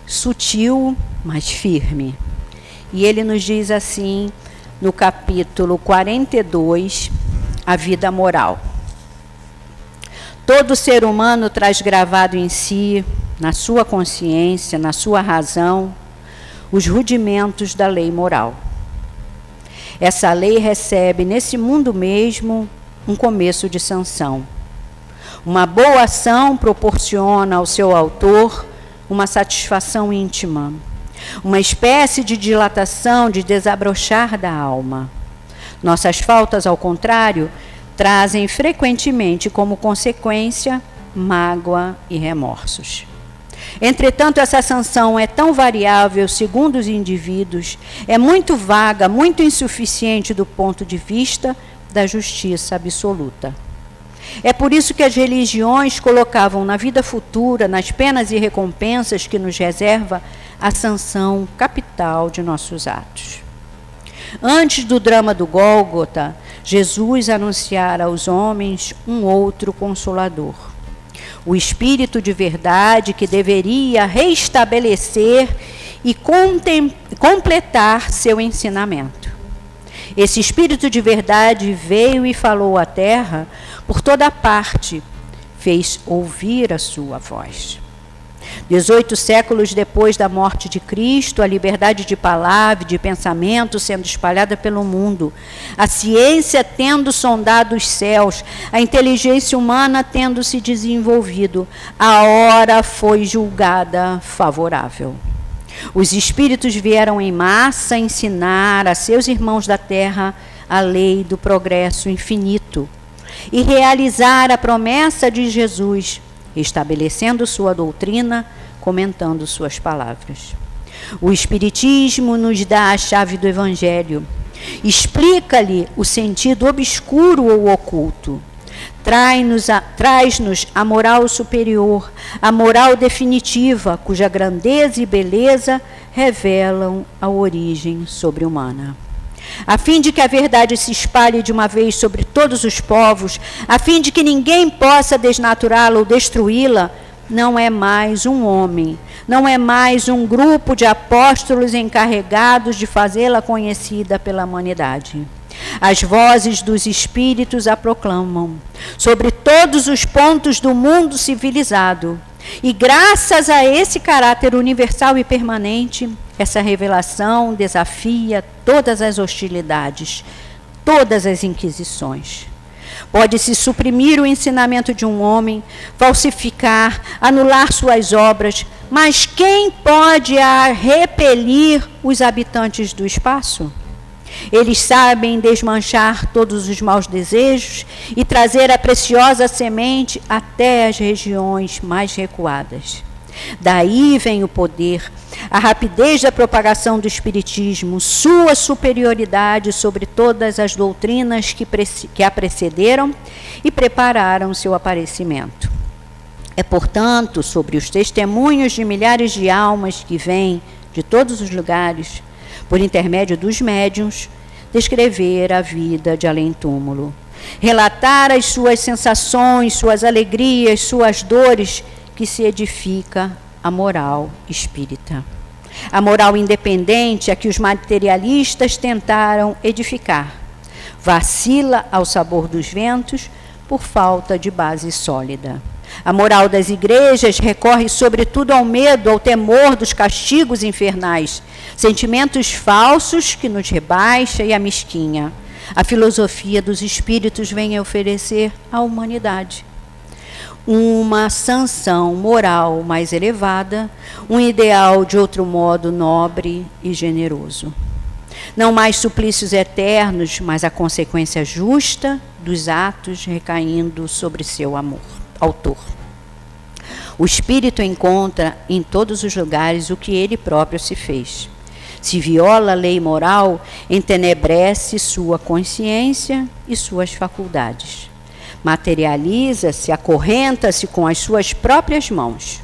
sutil, mas firme. E ele nos diz assim, no capítulo 42, a vida moral. Todo ser humano traz gravado em si, na sua consciência, na sua razão, os rudimentos da lei moral. Essa lei recebe, nesse mundo mesmo, um começo de sanção. Uma boa ação proporciona ao seu autor uma satisfação íntima, uma espécie de dilatação, de desabrochar da alma. Nossas faltas, ao contrário, trazem frequentemente como consequência mágoa e remorsos. Entretanto, essa sanção é tão variável segundo os indivíduos, é muito vaga, muito insuficiente do ponto de vista da justiça absoluta. É por isso que as religiões colocavam na vida futura, nas penas e recompensas que nos reserva, a sanção capital de nossos atos. Antes do drama do Gólgota, Jesus anunciara aos homens um outro Consolador. O Espírito de verdade que deveria restabelecer e completar seu ensinamento. Esse Espírito de verdade veio e falou à terra por toda parte, fez ouvir a sua voz. 18 séculos depois da morte de Cristo, a liberdade de palavra e de pensamento sendo espalhada pelo mundo, a ciência tendo sondado os céus, a inteligência humana tendo se desenvolvido, a hora foi julgada favorável. Os espíritos vieram em massa ensinar a seus irmãos da terra a lei do progresso infinito e realizar a promessa de Jesus, estabelecendo sua doutrina, comentando suas palavras. O Espiritismo nos dá a chave do Evangelho, explica-lhe o sentido obscuro ou oculto, traz-nos a moral superior, a moral definitiva, cuja grandeza e beleza revelam a origem sobre-humana. A fim de que a verdade se espalhe de uma vez sobre todos os povos, a fim de que ninguém possa desnaturá-la ou destruí-la, não é mais um homem, não é mais um grupo de apóstolos encarregados de fazê-la conhecida pela humanidade. As vozes dos espíritos a proclamam sobre todos os pontos do mundo civilizado. E graças a esse caráter universal e permanente, essa revelação desafia todas as hostilidades, todas as inquisições. Pode-se suprimir o ensinamento de um homem, falsificar, anular suas obras, mas quem pode repelir os habitantes do espaço? Eles sabem desmanchar todos os maus desejos e trazer a preciosa semente até as regiões mais recuadas. Daí vem o poder, a rapidez da propagação do Espiritismo, sua superioridade sobre todas as doutrinas que a precederam e prepararam seu aparecimento. É, portanto, sobre os testemunhos de milhares de almas que vêm de todos os lugares, por intermédio dos médiuns, descrever a vida de além-túmulo, relatar as suas sensações, suas alegrias, suas dores, que se edifica a moral espírita. A moral independente a que os materialistas tentaram edificar vacila ao sabor dos ventos por falta de base sólida. A moral das igrejas recorre sobretudo ao medo, ao temor dos castigos infernais, sentimentos falsos que nos rebaixa e amesquinha. A filosofia dos espíritos vem oferecer à humanidade uma sanção moral mais elevada, um ideal de outro modo nobre e generoso. Não mais suplícios eternos, mas a consequência justa dos atos recaindo sobre seu autor. O espírito encontra em todos os lugares o que ele próprio se fez. Se viola a lei moral, entenebrece sua consciência e suas faculdades. Materializa-se, acorrenta-se com as suas próprias mãos,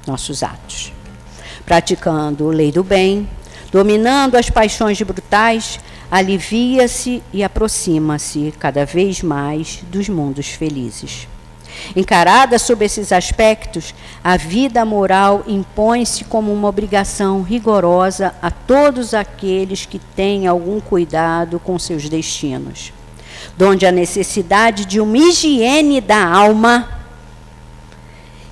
nossos atos. Praticando a lei do bem, dominando as paixões brutais, alivia-se e aproxima-se cada vez mais dos mundos felizes. Encarada sob esses aspectos, a vida moral impõe-se como uma obrigação rigorosa a todos aqueles que têm algum cuidado com seus destinos, donde a necessidade de uma higiene da alma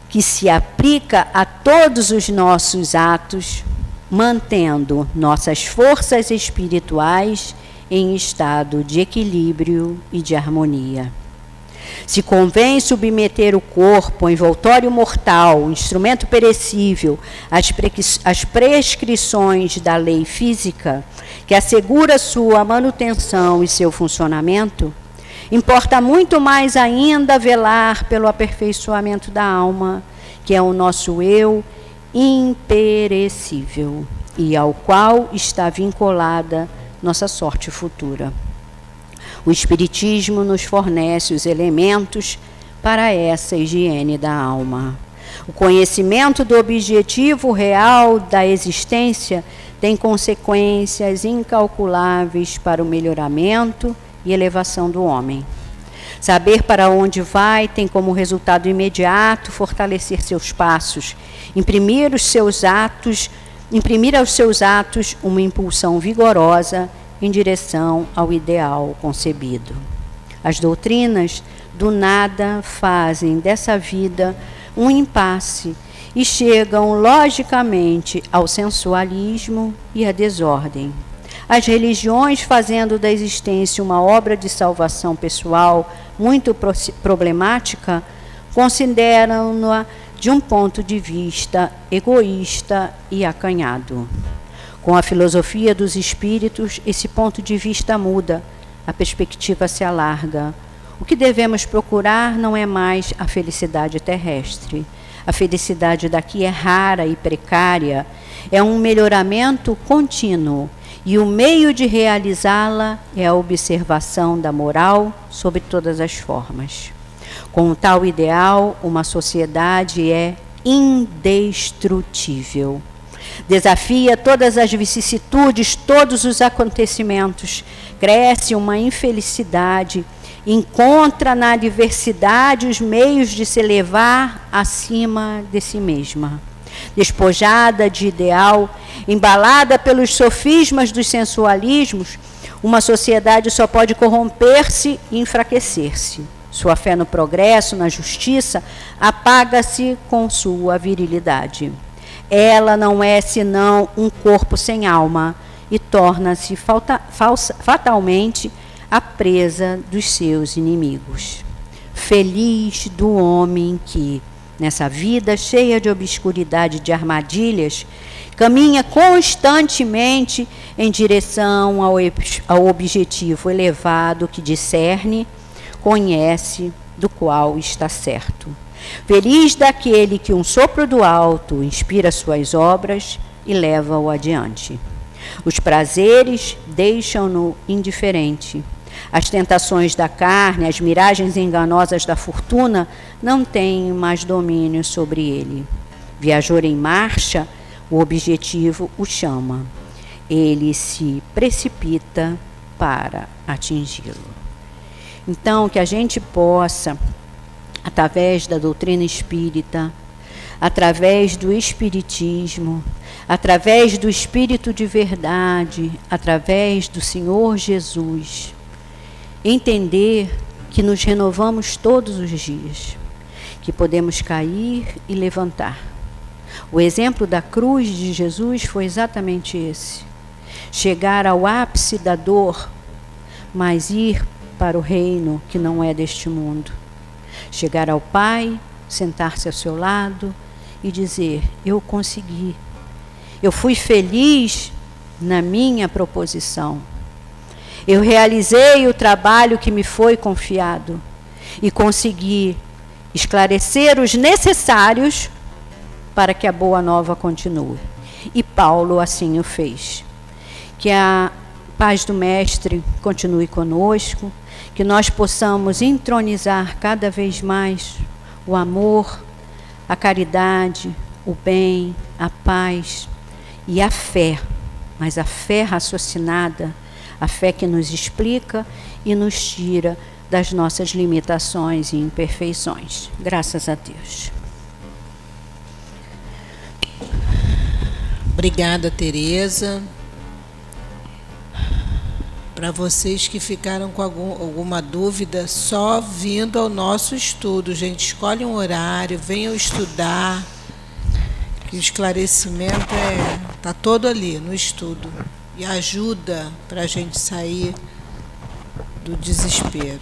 que se aplica a todos os nossos atos, mantendo nossas forças espirituais em estado de equilíbrio e de harmonia. Se convém submeter o corpo, envoltório mortal, instrumento perecível, às prescrições da lei física, que assegura sua manutenção e seu funcionamento, importa muito mais ainda velar pelo aperfeiçoamento da alma, que é o nosso eu imperecível e ao qual está vinculada nossa sorte futura. O Espiritismo nos fornece os elementos para essa higiene da alma. O conhecimento do objetivo real da existência tem consequências incalculáveis para o melhoramento e elevação do homem. Saber para onde vai tem como resultado imediato fortalecer seus passos, imprimir aos seus atos uma impulsão vigorosa em direção ao ideal concebido. As doutrinas do nada fazem dessa vida um impasse e chegam logicamente ao sensualismo e à desordem. As religiões, fazendo da existência uma obra de salvação pessoal muito problemática, consideram-na de um ponto de vista egoísta e acanhado. Com a filosofia dos espíritos, esse ponto de vista muda, a perspectiva se alarga. O que devemos procurar não é mais a felicidade terrestre. A felicidade daqui é rara e precária, é um melhoramento contínuo, e o meio de realizá-la é a observação da moral sob todas as formas. Com tal ideal, uma sociedade é indestrutível. Desafia todas as vicissitudes, todos os acontecimentos, cresce uma infelicidade, encontra na adversidade os meios de se elevar acima de si mesma. Despojada de ideal, embalada pelos sofismas dos sensualismos, uma sociedade só pode corromper-se e enfraquecer-se. Sua fé no progresso, na justiça, apaga-se com sua virilidade. Ela não é senão um corpo sem alma e torna-se fatalmente a presa dos seus inimigos. Feliz do homem que, nessa vida cheia de obscuridade e de armadilhas, caminha constantemente em direção ao objetivo elevado que discerne, conhece do qual está certo. Feliz daquele que um sopro do alto inspira suas obras e leva-o adiante. Os prazeres deixam-no indiferente. As tentações da carne, as miragens enganosas da fortuna não têm mais domínio sobre ele. Viajor em marcha, o objetivo o chama. Ele se precipita para atingi-lo. Então, que a gente possa, através da doutrina espírita, através do espiritismo, através do Espírito de verdade, através do Senhor Jesus, entender que nos renovamos todos os dias, que podemos cair e levantar. O exemplo da cruz de Jesus foi exatamente esse. Chegar ao ápice da dor, mas ir para o reino que não é deste mundo. Chegar ao Pai, sentar-se ao seu lado e dizer: eu consegui. Eu fui feliz na minha proposição. Eu realizei o trabalho que me foi confiado e consegui esclarecer os necessários para que a boa nova continue. E Paulo assim o fez. Que a paz do Mestre continue conosco, que nós possamos entronizar cada vez mais o amor, a caridade, o bem, a paz e a fé, mas a fé raciocinada, a fé que nos explica e nos tira das nossas limitações e imperfeições. Graças a Deus. Obrigada, Tereza. Para vocês que ficaram com alguma dúvida, só vindo ao nosso estudo, gente, escolhe um horário, venham estudar, que o esclarecimento está todo ali no estudo e ajuda para a gente sair do desespero.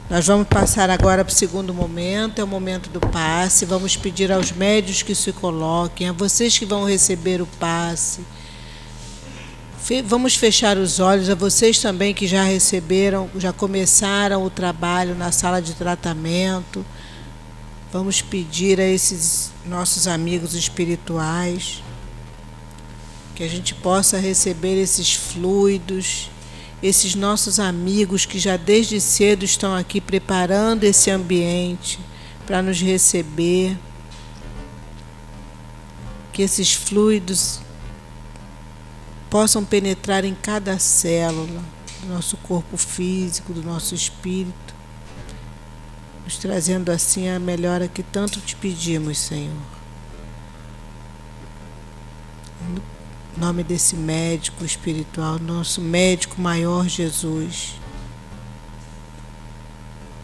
Nós vamos passar agora para o segundo momento, é o momento do passe. Vamos pedir aos médios que se coloquem, a vocês que vão receber o passe. Vamos fechar os olhos, a vocês também que já receberam, já começaram o trabalho na sala de tratamento. Vamos pedir a esses nossos amigos espirituais que a gente possa receber esses fluidos, esses nossos amigos que já desde cedo estão aqui preparando esse ambiente para nos receber. Que esses fluidos possam penetrar em cada célula do nosso corpo físico, do nosso espírito, nos trazendo assim a melhora que tanto te pedimos, Senhor. Em nome desse médico espiritual, nosso médico maior Jesus,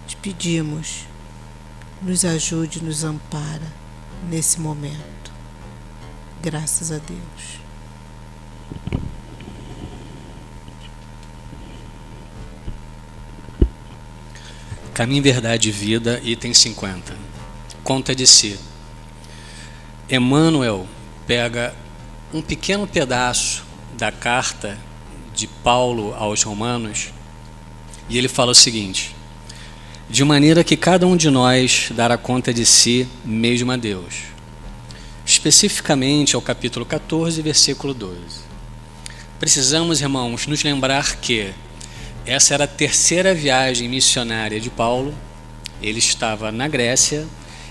te pedimos, nos ajude, nos ampara nesse momento. Graças a Deus. Caminho, Verdade e Vida, item 50. Conta de si. Emmanuel pega um pequeno pedaço da carta de Paulo aos Romanos e ele fala o seguinte: de maneira que cada um de nós dará conta de si mesmo a Deus. Especificamente ao capítulo 14, versículo 12. Precisamos, irmãos, nos lembrar que essa era a terceira viagem missionária de Paulo. Ele estava na Grécia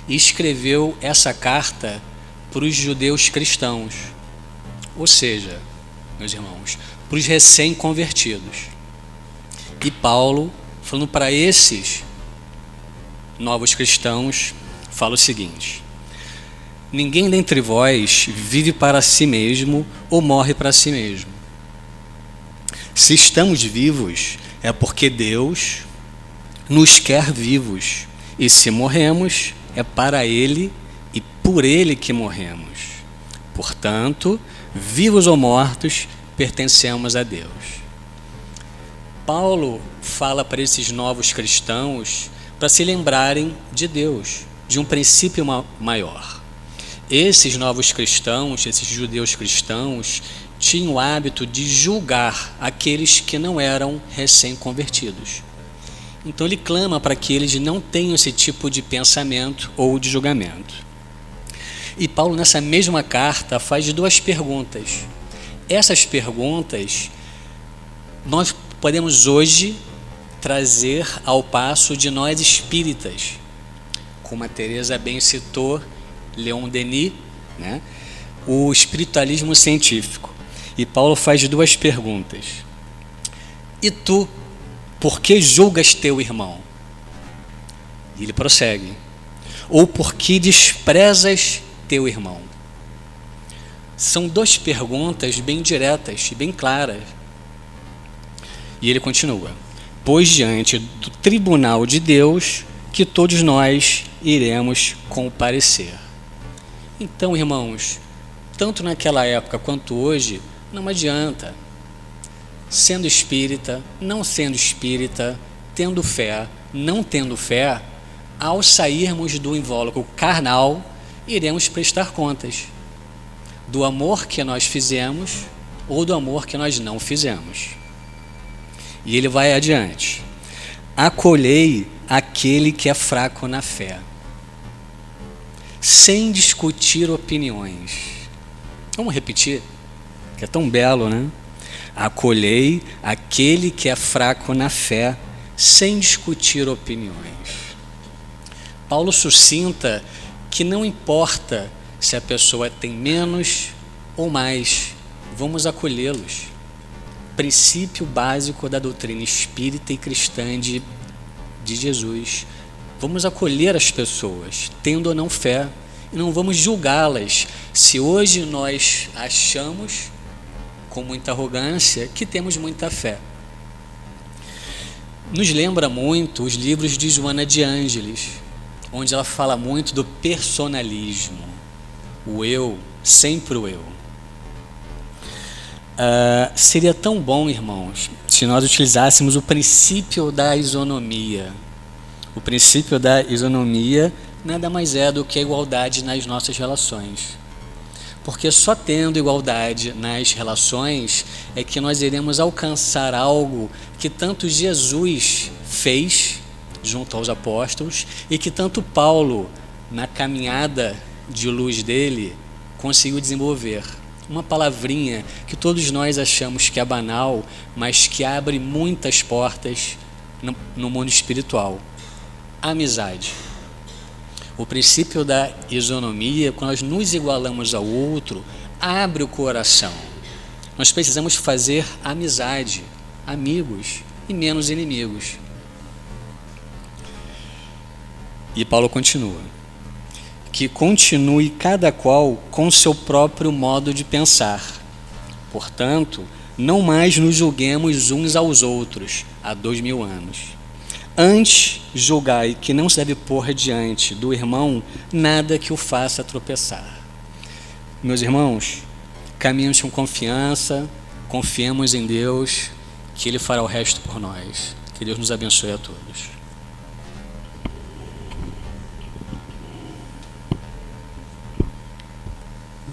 e escreveu essa carta para os judeus cristãos, ou seja, meus irmãos, para os recém-convertidos. E Paulo, falando para esses novos cristãos, fala o seguinte: ninguém dentre vós vive para si mesmo ou morre para si mesmo. Se estamos vivos, é porque Deus nos quer vivos, e se morremos, é para Ele e por Ele que morremos. Portanto, vivos ou mortos, pertencemos a Deus. Paulo fala para esses novos cristãos para se lembrarem de Deus, de um princípio maior. Esses novos cristãos, esses judeus cristãos, tinham o hábito de julgar aqueles que não eram recém-convertidos. Então ele clama para que eles não tenham esse tipo de pensamento ou de julgamento. E Paulo, nessa mesma carta, faz 2 perguntas. Essas perguntas nós podemos hoje trazer ao passo de nós espíritas, como a Teresa bem citou, Leon Denis, né? O espiritualismo científico. E Paulo faz 2 perguntas. E tu, por que julgas teu irmão? E ele prossegue. Ou por que desprezas teu irmão? São 2 perguntas bem diretas e bem claras. E ele continua. Pois diante do tribunal de Deus, que todos nós iremos comparecer. Então, irmãos, tanto naquela época quanto hoje, não adianta. Sendo espírita, não sendo espírita, tendo fé, não tendo fé, ao sairmos do invólucro carnal, iremos prestar contas do amor que nós fizemos ou do amor que nós não fizemos. E ele vai adiante. Acolhei aquele que é fraco na fé, sem discutir opiniões. Vamos repetir, que é tão belo, né? Acolhei aquele que é fraco na fé, sem discutir opiniões. Paulo suscita que não importa se a pessoa tem menos ou mais, vamos acolhê-los. Princípio básico da doutrina espírita e cristã de Jesus. Vamos acolher as pessoas, tendo ou não fé, e não vamos julgá-las se hoje nós achamos, com muita arrogância, que temos muita fé. Nos lembra muito os livros de Joana de Ângeles, onde ela fala muito do personalismo, o eu, sempre o eu. Seria tão bom, irmãos, se nós utilizássemos o princípio da isonomia. O princípio da isonomia nada mais é do que a igualdade nas nossas relações. Porque só tendo igualdade nas relações é que nós iremos alcançar algo que tanto Jesus fez junto aos apóstolos e que tanto Paulo, na caminhada de luz dele, conseguiu desenvolver. Uma palavrinha que todos nós achamos que é banal, mas que abre muitas portas no mundo espiritual. Amizade. O princípio da isonomia, quando nós nos igualamos ao outro, abre o coração. Nós precisamos fazer amizade, amigos e menos inimigos. E Paulo continua. Que continue cada qual com seu próprio modo de pensar. Portanto, não mais nos julguemos uns aos outros há 2000 anos. Antes, julgai que não se deve pôr diante do irmão nada que o faça tropeçar. Meus irmãos, caminhemos com confiança, confiemos em Deus, que Ele fará o resto por nós. Que Deus nos abençoe a todos.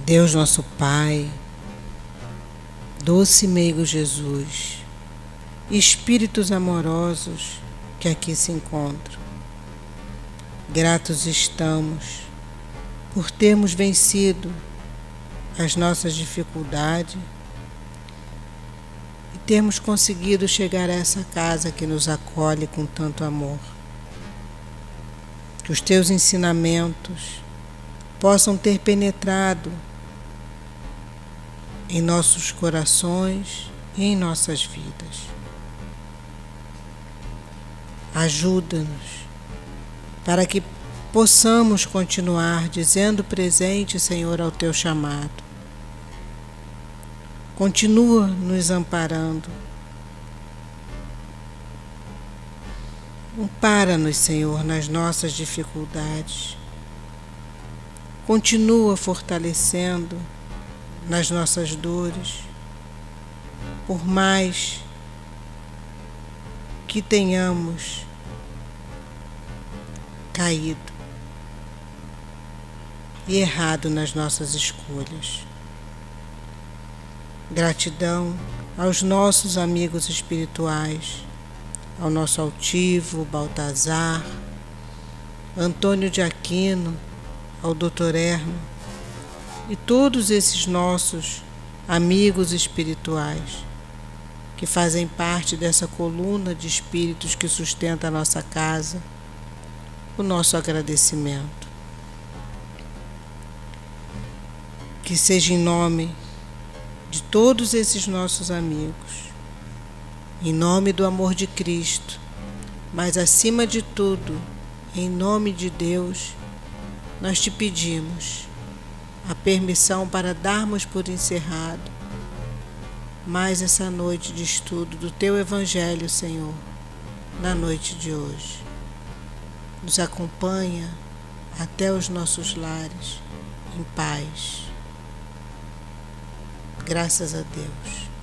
Deus nosso Pai, doce e meigo Jesus, espíritos amorosos que aqui se encontram, gratos estamos por termos vencido as nossas dificuldades e termos conseguido chegar a essa casa que nos acolhe com tanto amor. Que os teus ensinamentos possam ter penetrado em nossos corações e em nossas vidas. Ajuda-nos para que possamos continuar dizendo presente, Senhor, ao teu chamado. Continua nos amparando. Ampara-nos, Senhor, nas nossas dificuldades. Continua fortalecendo nas nossas dores, por mais que tenhamos caído e errado nas nossas escolhas. Gratidão aos nossos amigos espirituais, ao nosso altivo, Baltazar, Antônio de Aquino, ao Dr. Erno e todos esses nossos amigos espirituais que fazem parte dessa coluna de espíritos que sustenta a nossa casa, o nosso agradecimento. Que seja em nome de todos esses nossos amigos, em nome do amor de Cristo, mas acima de tudo, em nome de Deus, nós te pedimos a permissão para darmos por encerrado mais essa noite de estudo do Teu Evangelho, Senhor, na noite de hoje. Nos acompanha até os nossos lares, em paz. Graças a Deus.